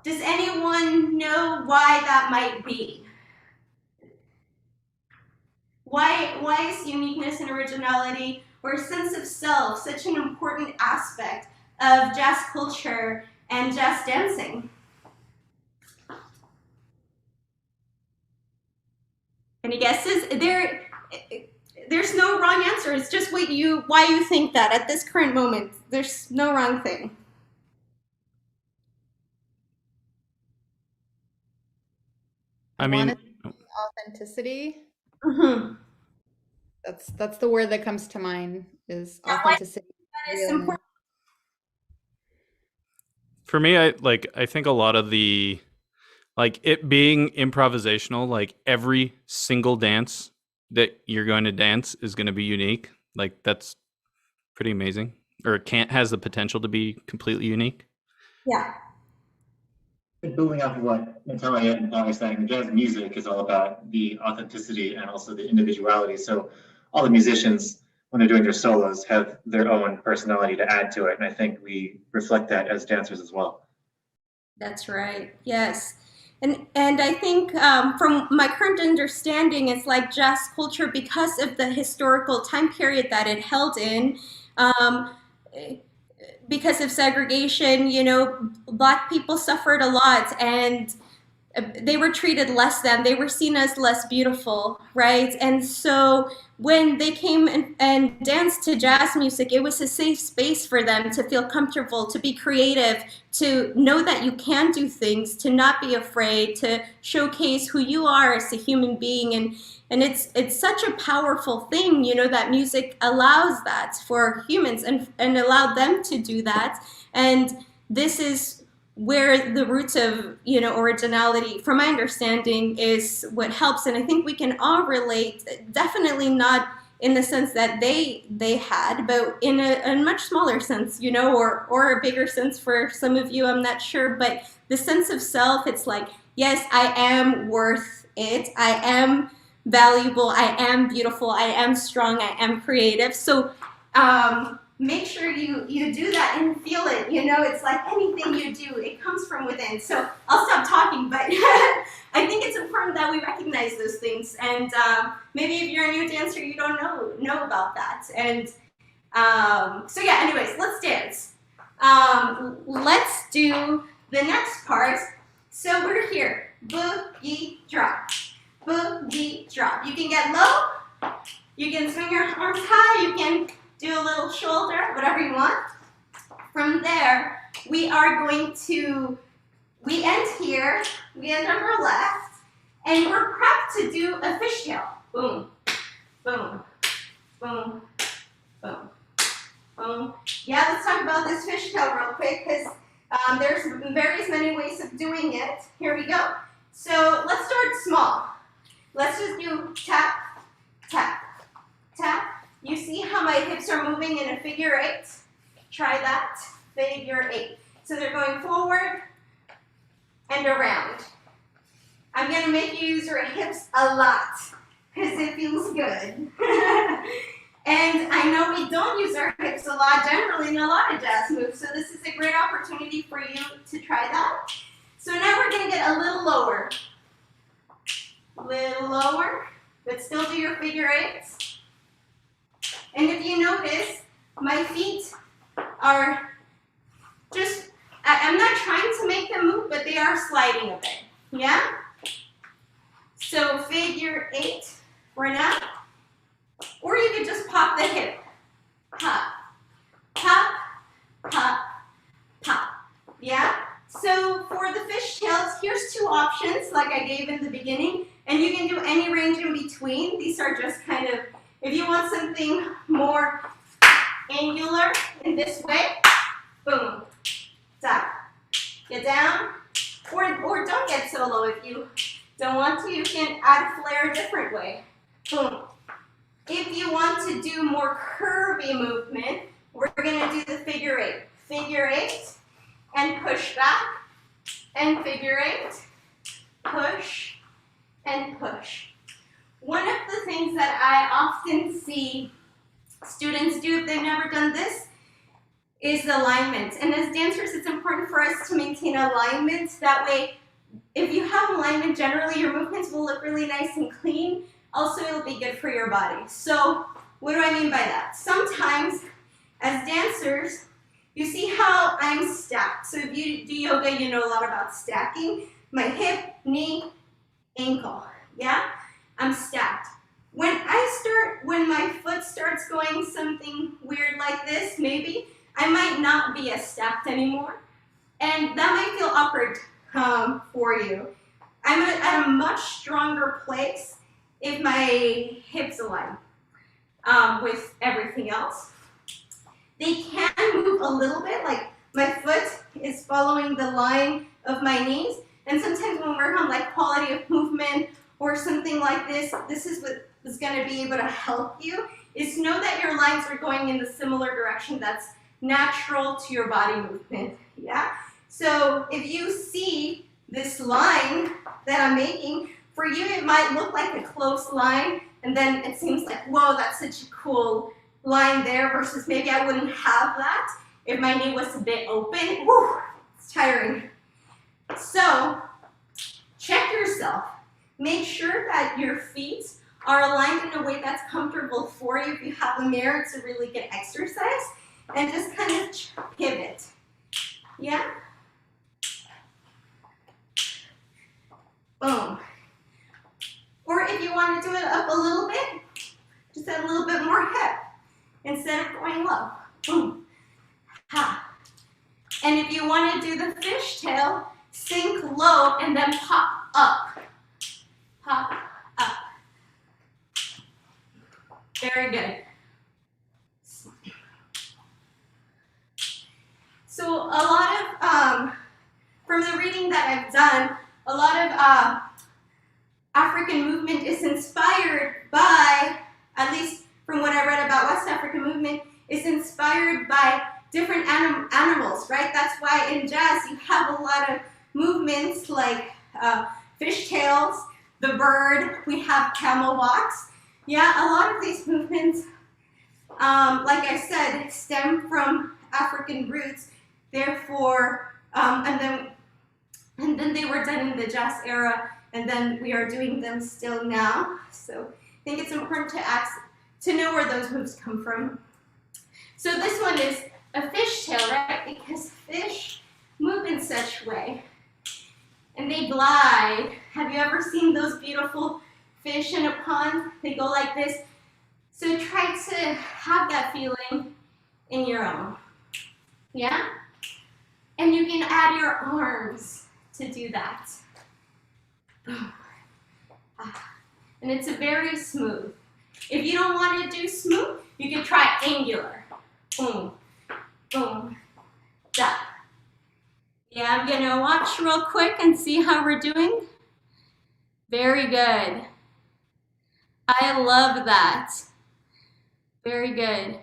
Does anyone know why that might be? Why is uniqueness and originality, or a sense of self, such an important aspect of jazz culture and jazz dancing? Any guesses? There's no wrong answer. It's just why you think that at this current moment. There's no wrong thing. I mean, authenticity. Mm-hmm. That's the word that comes to mind, is authenticity. That is important. For me, I think a lot of the, like, it being improvisational, like every single dance that you're going to dance is going to be unique. Like, that's pretty amazing. Or it has the potential to be completely unique. Yeah. Building off of what Natalia and Natalia was saying, jazz music is all about the authenticity and also the individuality. So all the musicians, when they're doing their solos, have their own personality to add to it. And I think we reflect that as dancers as well. That's right. Yes. And I think from my current understanding, it's like jazz culture, because of the historical time period that it held in, because of segregation, you know, Black people suffered a lot, and they were treated less than, they were seen as less beautiful, right? And so when they came and danced to jazz music, it was a safe space for them to feel comfortable, to be creative, to know that you can do things, to not be afraid, to showcase who you are as a human being. And it's such a powerful thing, you know, that music allows that for humans and allowed them to do that. And this is where the roots of, you know, originality, from my understanding, is what helps. And I think we can all relate, definitely not in the sense that they had, but in a much smaller sense, you know, or a bigger sense for some of you, I'm not sure, but the sense of self, it's like, yes, I am worth it, I am valuable, I am beautiful, I am strong, I am creative. So make sure you do that and feel it. You know, it's like anything you do, it comes from within. So I'll stop talking, but I think it's important that we recognize those things. And maybe if you're a new dancer, you don't know about that. And so yeah, anyways, let's dance. Let's do the next part. So we're here, boogie drop, boogie drop. You can get low, you can swing your arms high, you can do a little shoulder, whatever you want. From there, we are going to, we end here, we end on our left, and we're prepped to do a fishtail. Boom, boom, boom, boom, boom. Yeah, let's talk about this fishtail real quick, because there's various many ways of doing it. Here we go. So let's start small. Let's just do tap, tap, tap. You see how my hips are moving in a figure eight? Try that, figure eight. So they're going forward and around. I'm gonna make you use your hips a lot because it feels good. And I know we don't use our hips a lot generally in a lot of jazz moves, so this is a great opportunity for you to try that. So now we're gonna get a little lower, but still do your figure eights. And if you notice, my feet are just, I'm not trying to make them move, but they are sliding a bit, yeah? So figure eight for now. Or you could just pop the hip. Pop, pop, pop, pop, yeah? So for the fishtails, here's two options like I gave in the beginning, and you can do any range in between. These are just kind of, if you want something more angular in this way, boom, tap, get down, or don't get so low. If you don't want to, you can add flair a different way, boom. If you want to do more curvy movement, we're gonna do the figure eight, and push back, and figure eight, push, and push. One of the things that I often see students do if they've never done this is alignment. And as dancers, it's important for us to maintain alignment. That way, if you have alignment, generally your movements will look really nice and clean. Also, it'll be good for your body. So what do I mean by that? Sometimes, as dancers, you see how I'm stacked. So if you do yoga, you know a lot about stacking. My hip, knee, ankle, yeah? I'm stacked. When my foot starts going something weird like this, maybe, I might not be as stacked anymore. And that might feel awkward for you. I'm at a much stronger place if my hips align with everything else. They can move a little bit, like my foot is following the line of my knees. And sometimes when we're on like quality of movement or something like this, this is what is going to be able to help you, is know that your lines are going in the similar direction that's natural to your body movement, yeah? So if you see this line that I'm making, for you it might look like a close line, and then it seems like, whoa, that's such a cool line there, versus maybe I wouldn't have that if my knee was a bit open. Woo, it's tiring. So check yourself. Make sure that your feet are aligned in a way that's comfortable for you. If you have a mirror, it's a really good exercise. And just kind of pivot. Yeah? Boom. Or if you want to do it up a little bit, just add a little bit more hip instead of going low. Boom. Ha. And if you want to do the fishtail, sink low and then pop up. Pop up. Very good. So a lot of, from the reading that I've done, a lot of African movement is inspired by, at least from what I read about West African movement, is inspired by different animals, right? That's why in jazz you have a lot of movements like fishtails, the bird, we have camel walks. Yeah, a lot of these movements, like I said, stem from African roots. Therefore, and then they were done in the jazz era, and then we are doing them still now. So I think it's important to know where those moves come from. So this one is a fishtail, right? Because fish move in such a way, and they glide. Have you ever seen those beautiful fish in a pond? They go like this. So try to have that feeling in your own. Yeah? And you can add your arms to do that. And it's a very smooth. If you don't want to do smooth, you can try angular. Boom, boom, da. Yeah, I'm gonna watch real quick and see how we're doing. Very good. I love that. Very good.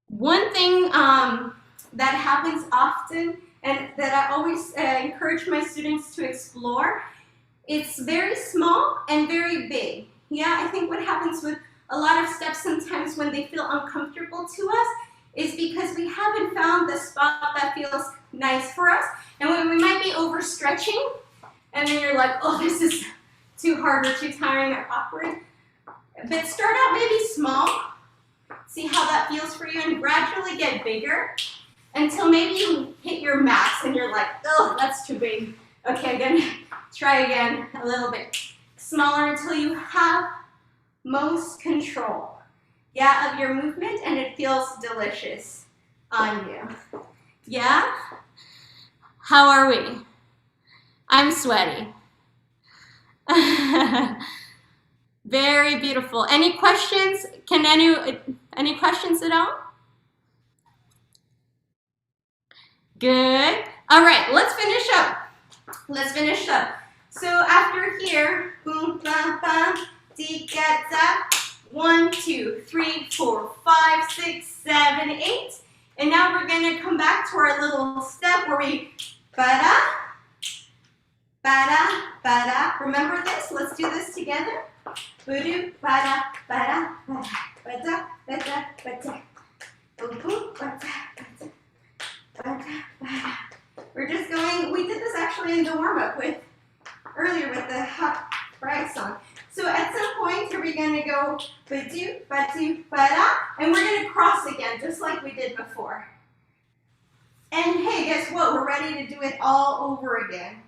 One thing that happens often and that I always encourage my students to explore, it's very small and very big. Yeah, I think what happens with a lot of steps sometimes when they feel uncomfortable to us is because we haven't found the spot that feels nice for us. And when we might be overstretching, and then you're like, oh, this is too hard or too tiring or awkward. But start out maybe small, see how that feels for you, and gradually get bigger until maybe you hit your max and you're like, oh, that's too big. Okay, I'm gonna try again a little bit smaller until you have most control, yeah, of your movement, and it feels delicious on you. Yeah? How are we? I'm sweaty. Very beautiful. Any questions? Any questions at all? Good. All right, let's finish up. Let's finish up. So after here, boom, bam, bam, di-ga-da, 1, 2, 3, 4, 5, 6, 7, 8. And now we're gonna come back to our little step where we ba-da, ba-da, ba-da. Remember this? Let's do this together. Ba-do, ba-da, ba-da, ba-da, ba-da, ba-da, ba-da. Boom, ba-da, ba-da, ba-da, ba-da. We're just going, we did this actually in the warm-up earlier with the Hop Bride song. So at some point, here we're gonna go ba-do, ba-do, ba-da, and we're gonna cross again, just like we did before. And hey, guess what? We're ready to do it all over again.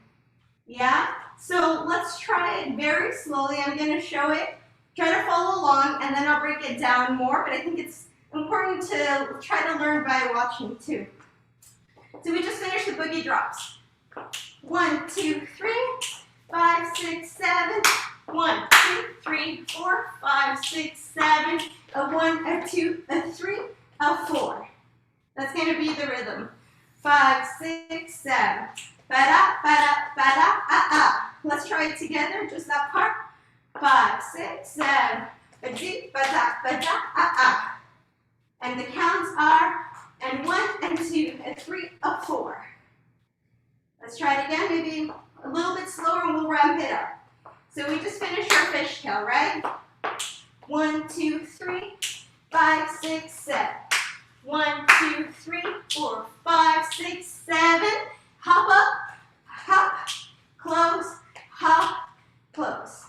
Yeah? So let's try it very slowly. I'm gonna show it. Try to follow along, and then I'll break it down more, but I think it's important to try to learn by watching too. So we just finished the boogie drops. 1, 2, 3, 5, 6, 7. 1, 2, 3, 4, 5, 6, 7. A 1, a 2, a 3, a 4. That's going to be the rhythm. 5, 6, 7. Ba-da, ba-da, ba-da, ah-ah. Let's try it together, just that part. 5, 6, 7. Ba-do, ba-da, ba-da, ah-ah. And the counts are, and 1, and 2, and 3, a 4. Let's try it again, maybe a little bit slower, and we'll ramp it up. So we just finished our fishtail, right? 1, 2, 3, 5, 6, 7. 1, 2, 3, 4, 5, 6, 7. Hop up, hop, close, hop, close.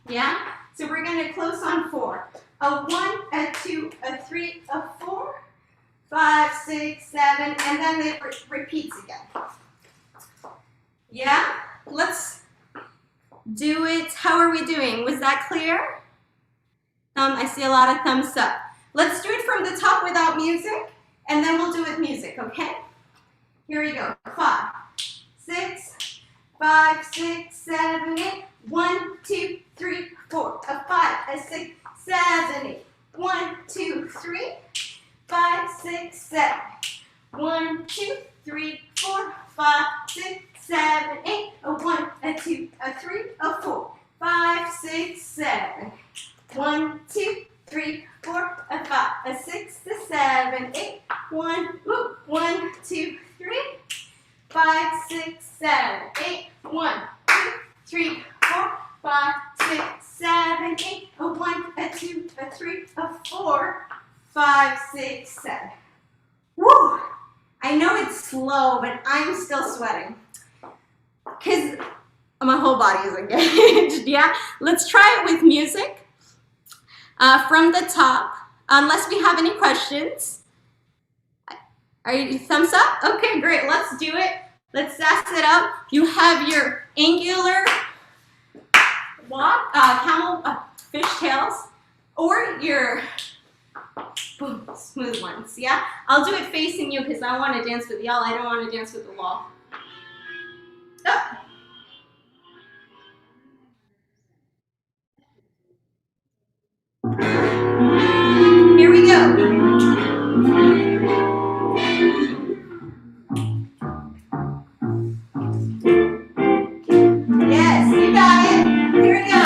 Yeah? So we're going to close on 4. A 1, a 2, a 3, a 4, 5, 6, 7, and then it repeats again. Yeah? Let's do it. How are we doing? Was that clear? I see a lot of thumbs up. Let's do it from the top without music, and then we'll do it with music, okay? Here we go. 5, 6, 5, 6, 7, 8. 1, 2, 3, 4. A 5, a 6, 7, 8. 1, 2, 3, 5, 6, 7. 1, 2, 3, 4, 5, 6, 7, 8. A 1, a 2, a 3, a 4. 5, 6, 7. 1, 2, 3, 4, a 5, a 6, a 7, 8. 1, 1, 2, 3. 5, 6, 7, 8. 1, 2, 3, 4, 5, 6, 7, 8. A 1, a 2, a 3, a 4, 5, 6, 7. Woo! I know it's slow, but I'm still sweating. Because my whole body is engaged, yeah? Let's try it with music. From the top, unless we have any questions. Are you thumbs up? Okay, great, let's do it. Let's sass it up. You have your angular walk, camel, fishtails, or your boom, smooth ones, yeah? I'll do it facing you because I want to dance with y'all. I don't want to dance with the wall. Oh. Here we go. Yes, you got it. Here we go.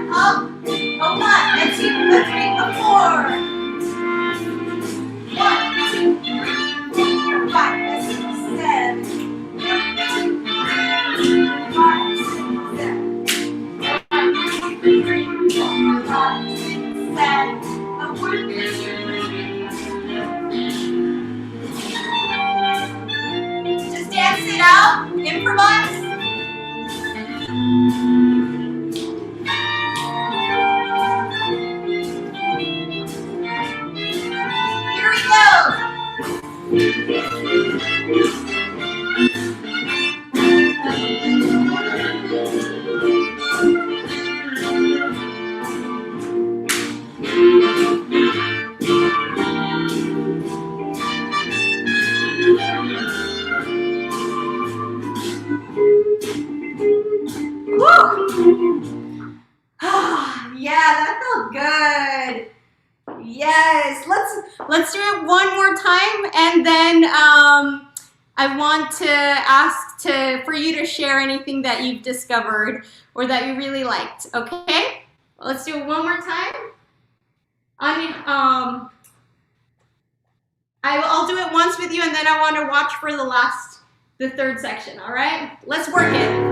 Up. A 1, a 2, a 3, a 4. 1, 2, 3, 4, 5, a 6, 7. 5, 6, 7. 1, 2, 3, 4, 5, 6, 7. A 1, 2, 3. Just dance it out. Improvise. Here we go. Woo! Yeah, that felt good. Yes, let's do it one more time, and then I want to ask for you to share anything that you've discovered or that you really liked. Okay, let's do it one more time. I'll do it once with you, and then I want to watch for the third section. All right, let's work it.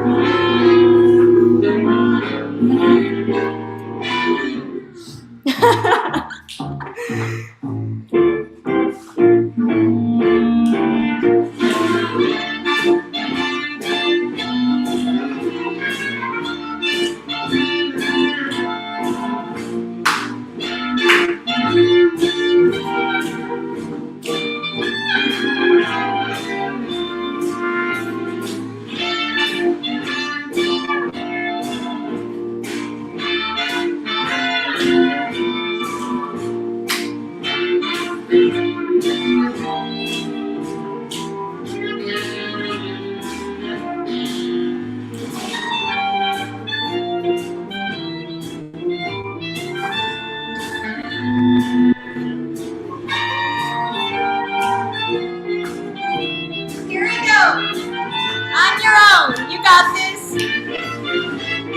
On your own. You got this.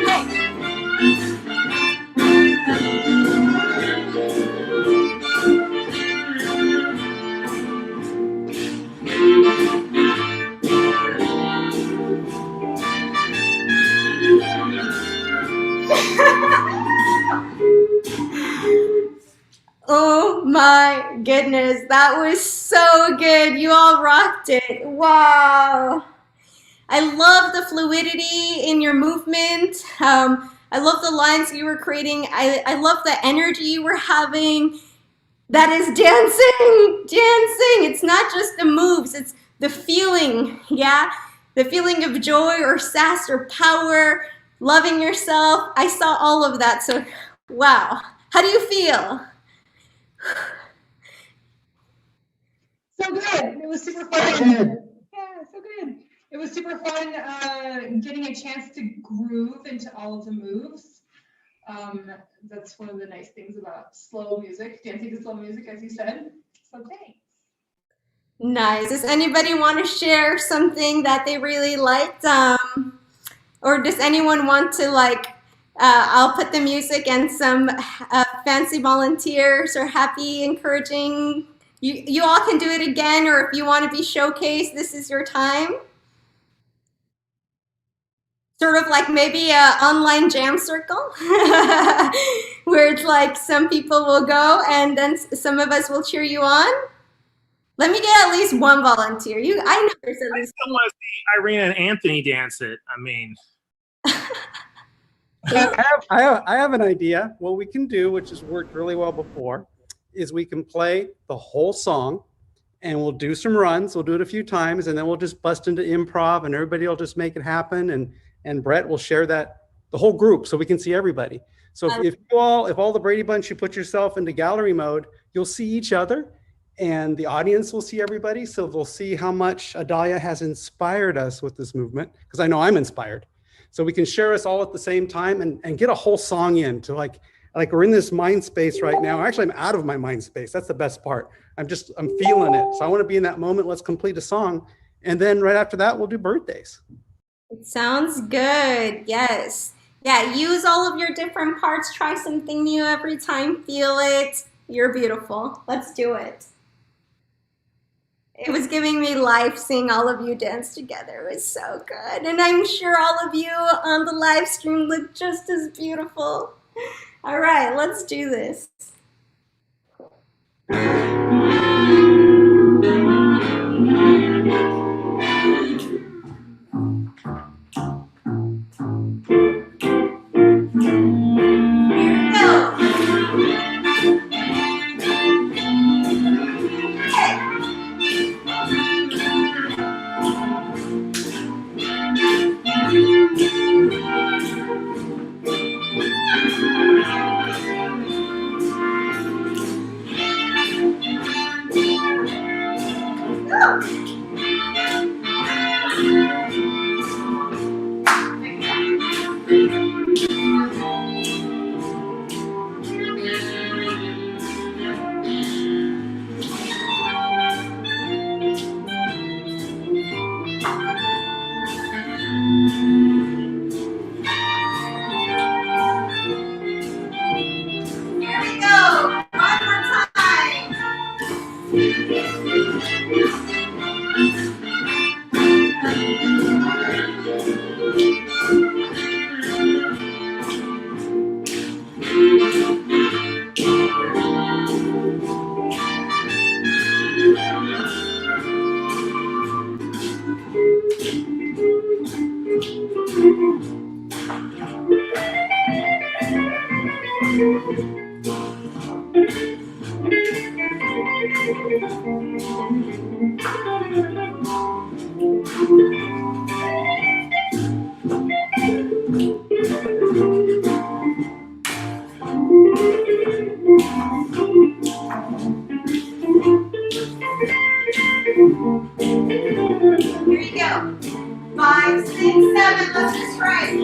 Hey. Oh my goodness, that was so good. You all rocked it. Wow. I love the fluidity in your movement. I love the lines you were creating. I love the energy you were having. That is dancing, dancing. It's not just the moves, it's the feeling, yeah? The feeling of joy or sass or power, loving yourself. I saw all of that, so wow. How do you feel? So good. It was super fun. Yeah, so good. It was super fun getting a chance to groove into all of the moves. That's one of the nice things about slow music, dancing to slow music, as you said. So thanks. Nice. Does anybody want to share something that they really liked? Or does anyone want to I'll put the music and some fancy volunteers or happy, encouraging. You all can do it again, or if you want to be showcased, this is your time. Sort of like maybe an online jam circle where it's like some people will go and then some of us will cheer you on. Let me get at least one volunteer. I know there's at least. I still want to see Irina and Anthony dance it. I mean, I have an idea. What we can do, which has worked really well before, is we can play the whole song and we'll do some runs. We'll do it a few times and then we'll just bust into improv and everybody will just make it happen. And Brett will share that, the whole group, so we can see everybody. So if all the Brady Bunch, you put yourself into gallery mode, you'll see each other and the audience will see everybody. So they'll see how much Idalia has inspired us with this movement, because I know I'm inspired. So we can share us all at the same time and get a whole song in to like we're in this mind space right now. Actually, I'm out of my mind space. That's the best part. I'm feeling it. So I want to be in that moment. Let's complete a song. And then right after that, we'll do birthdays. It sounds good. Yes. Yeah, use all of your different parts. Try something new every time. Feel it. You're beautiful. Let's do it. It was giving me life seeing all of you dance together. It was so good. And I'm sure all of you on the live stream look just as beautiful. All right, let's do this. Here you go. 5, 6, 7. Let's just write.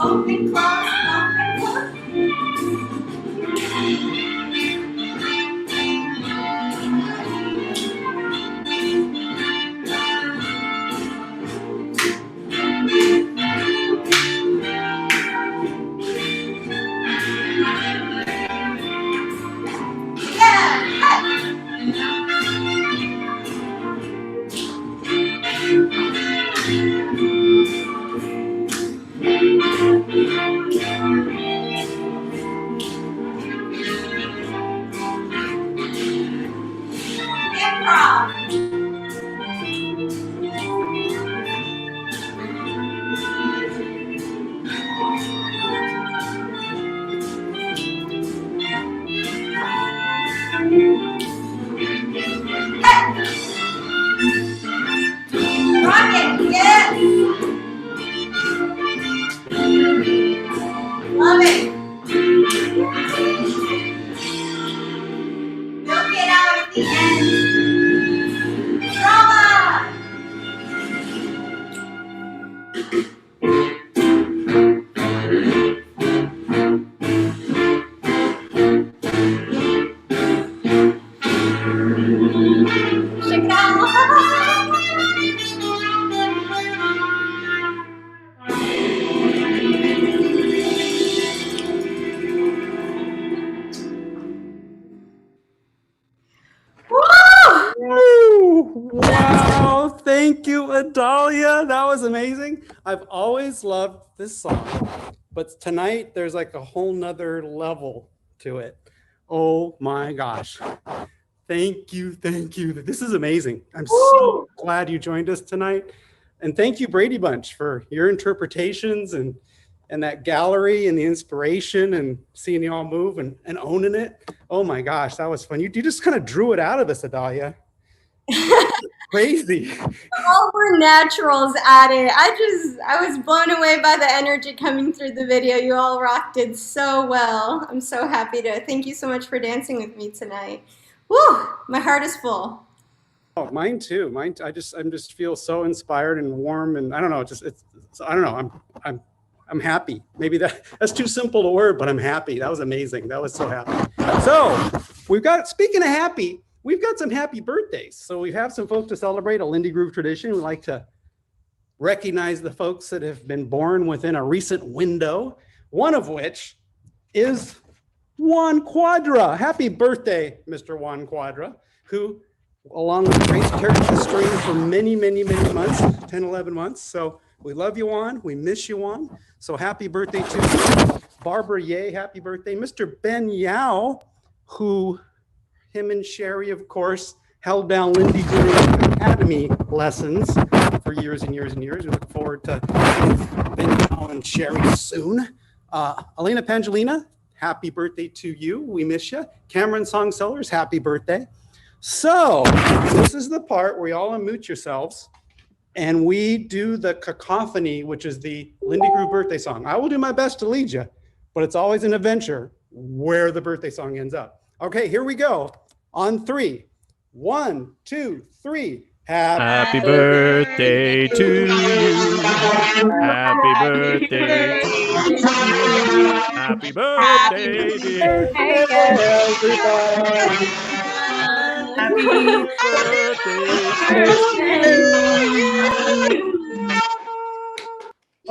Open, close, open, close. Right. Idalia, that was amazing. I've always loved this song, but tonight there's like a whole nother level to it. Oh my gosh. Thank you. Thank you. This is amazing. I'm so glad you joined us tonight. And thank you, Brady Bunch, for your interpretations and that gallery and the inspiration and seeing you all move and owning it. Oh my gosh, that was fun. You just kind of drew it out of us, Idalia. Crazy. All were naturals at it. I was blown away by the energy coming through the video. You all rocked it so well. I'm so happy to thank you so much for dancing with me tonight. Woo, my heart is full. Oh, mine too. I just feel so inspired and warm, and I don't know. I don't know. I'm happy. Maybe that's too simple a word, but I'm happy. That was amazing. That was so happy. So speaking of happy, we've got some happy birthdays. So we have some folks to celebrate a Lindy Groove tradition. We like to recognize the folks that have been born within a recent window, one of which is Juan Quadra. Happy birthday, Mr. Juan Quadra, who, along with Grace, carried the string for many, many, many months, 10, 11 months. So we love you, Juan. We miss you, Juan. So happy birthday to you. Barbara Ye, happy birthday. Mr. Ben Yao, who him and Sherry, of course, held down Lindy Groove Academy lessons for years and years and years. We look forward to Ben Yao and Sherry soon. Elena Pangelina, happy birthday to you. We miss you. Cameron Song Sellers, happy birthday. So this is the part where you all unmute yourselves and we do the cacophony, which is the Lindy Groove birthday song. I will do my best to lead you, but it's always an adventure where the birthday song ends up. Okay, here we go. On 3. 1, 2, 3. Happy birthday to you. Happy birthday to you. Happy birthday, dear. Happy birthday.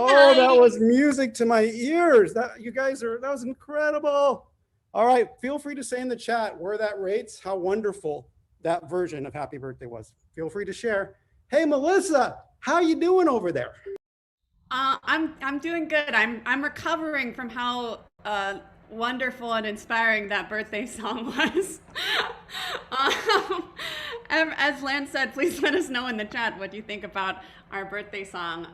Oh, that was music to my ears. That was incredible. All right, feel free to say in the chat where that rates, how wonderful that version of Happy Birthday was. Feel free to share. Hey, Melissa, how you doing over there? I'm doing good. I'm recovering from how wonderful and inspiring that birthday song was. As Lance said, please let us know in the chat what you think about our birthday song.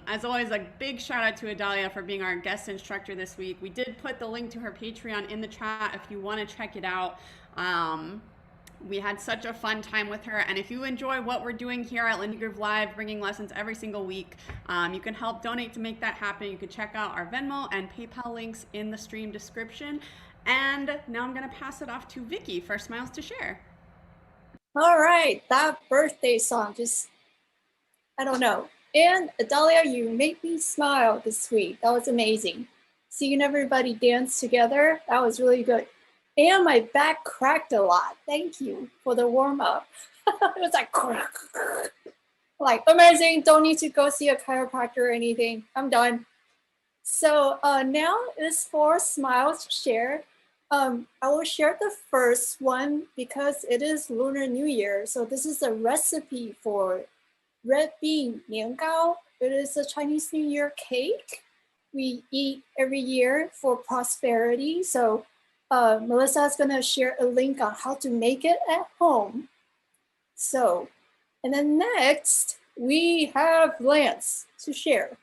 As always, a big shout out to Idalia for being our guest instructor this week. We did put the link to her Patreon in the chat if you want to check it out. We had such a fun time with her, and if you enjoy what we're doing here at Lindy Groove Live, bringing lessons every single week, you can help donate to make that happen. You can check out our Venmo and PayPal links in the stream description. And now I'm going to pass it off to Vicky for Smiles to Share. All right, that birthday song, I don't know. And Idalia, you made me smile this week. That was amazing. Seeing everybody dance together, that was really good. And my back cracked a lot. Thank you for the warm up. It was like amazing. Don't need to go see a chiropractor or anything. I'm done. So now is for Smiles to Share. I will share the first one because it is Lunar New Year. So this is a recipe for red bean niangao. It is a Chinese New Year cake we eat every year for prosperity. So Melissa is going to share a link on how to make it at home. So, and then next we have Lance to share.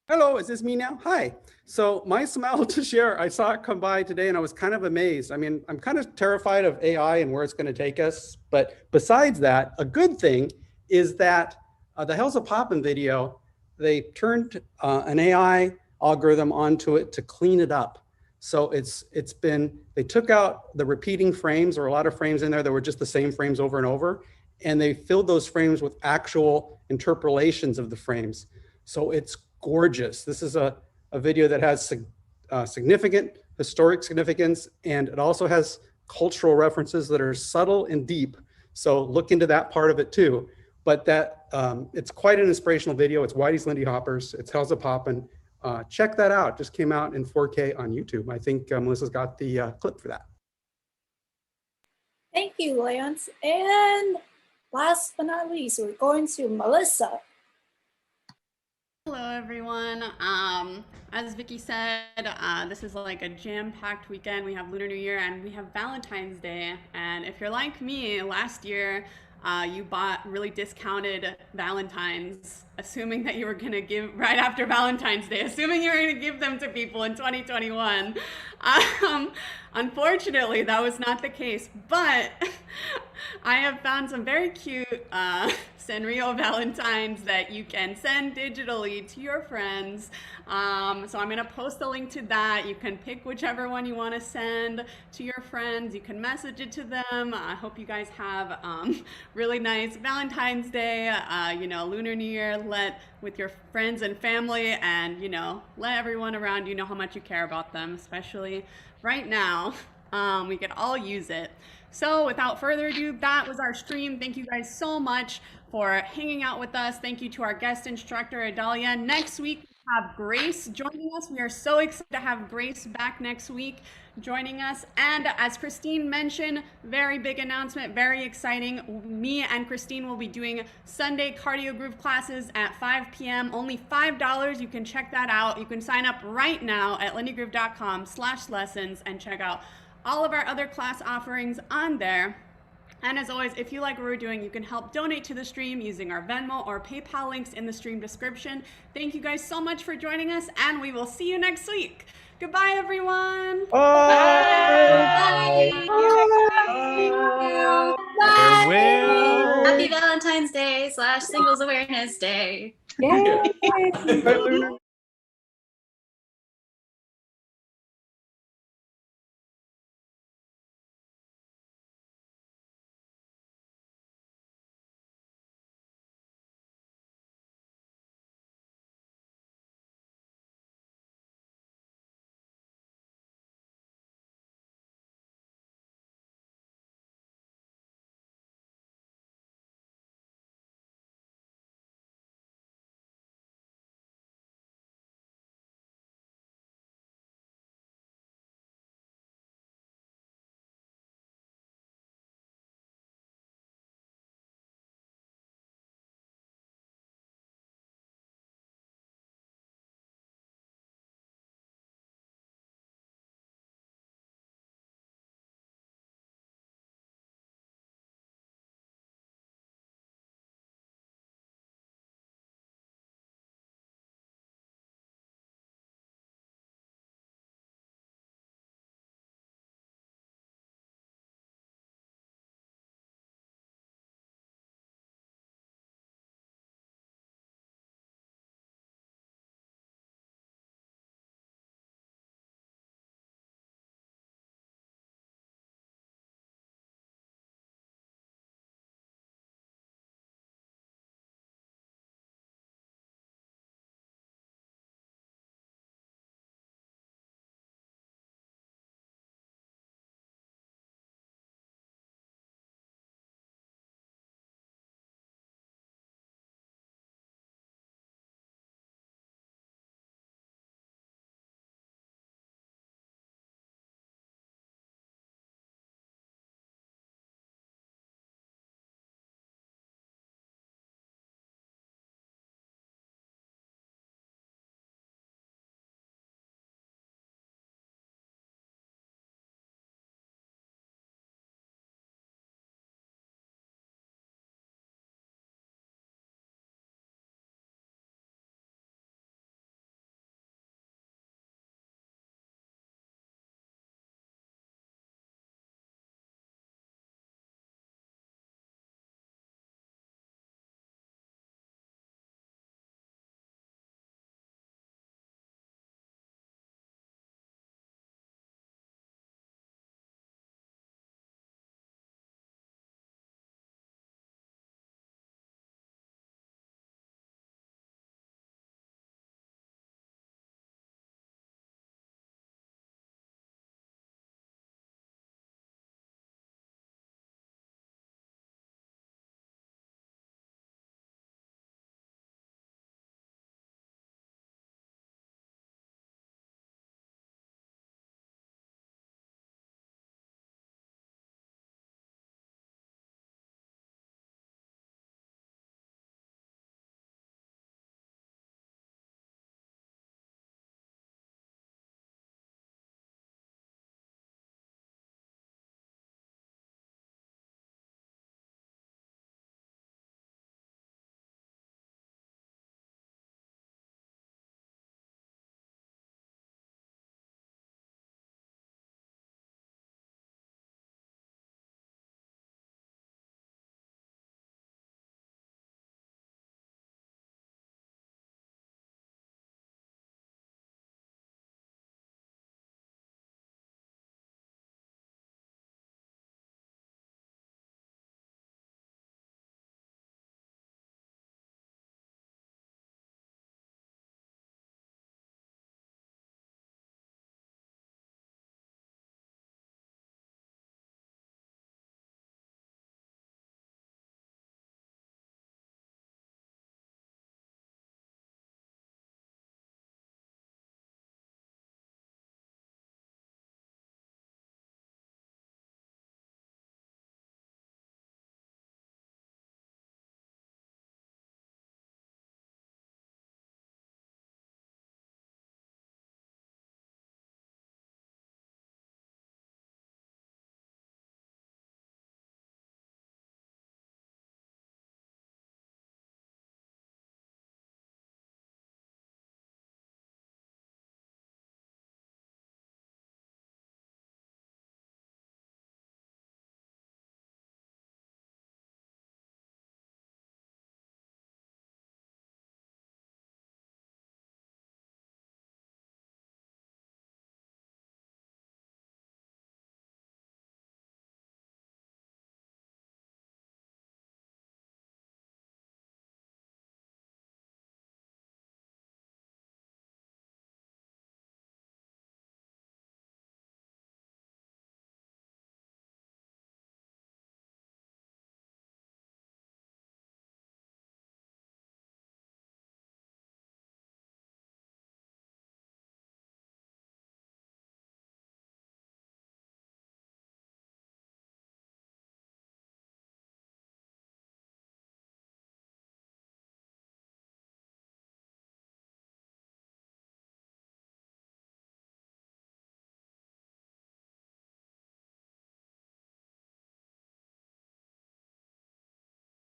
Hello, is this me now? Hi. So my smile to share, I saw it come by today and I was kind of amazed. I mean, I'm kind of terrified of AI and where it's going to take us. But besides that, a good thing is that the Hells of Poppin' video, they turned an AI algorithm onto it to clean it up. So they took out the repeating frames, or a lot of frames in there that were just the same frames over and over, and they filled those frames with actual interpolations of the frames. So it's gorgeous. This is a video that has significant historic significance, and it also has cultural references that are subtle and deep. So look into that part of it too. But it's quite an inspirational video. It's Whitey's Lindy Hoppers. It's Hells of Poppin'. Check that out. Just came out in 4K on YouTube. I think Melissa's got the clip for that. Thank you, Lance. And last but not least, we're going to Melissa. Hello, everyone. As Vicky said, this is like a jam-packed weekend. We have Lunar New Year and we have Valentine's Day. And if you're like me, last year you bought really discounted Valentines, assuming that you were going to give right after Valentine's Day, assuming you were going to give them to people in 2021. Unfortunately, that was not the case, but I have found some very cute Sanrio Valentines that you can send digitally to your friends. So I'm going to post a link to that. You can pick whichever one you want to send to your friends. You can message it to them. I hope you guys have really nice Valentine's Day, Lunar New Year, with your friends and family, and, let everyone around you know how much you care about them, especially right now. We could all use it. So without further ado, that was our stream. Thank you guys so much for hanging out with us. Thank you to our guest instructor, Idalia. Next week, we have Grace joining us. We are so excited to have Grace back next week joining us. And as Christine mentioned, very big announcement, very exciting. Me and Christine will be doing Sunday cardio groove classes at 5 p.m. Only $5. You can check that out. You can sign up right now at lindygroove.com/lessons and check out all of our other class offerings on there. And as always, if you like what we're doing, you can help donate to the stream using our Venmo or PayPal links in the stream description. Thank you guys so much for joining us, and we will see you next week. Goodbye, everyone. Bye. Farewell. Happy Valentine's Day / Singles Awareness Day. Yay!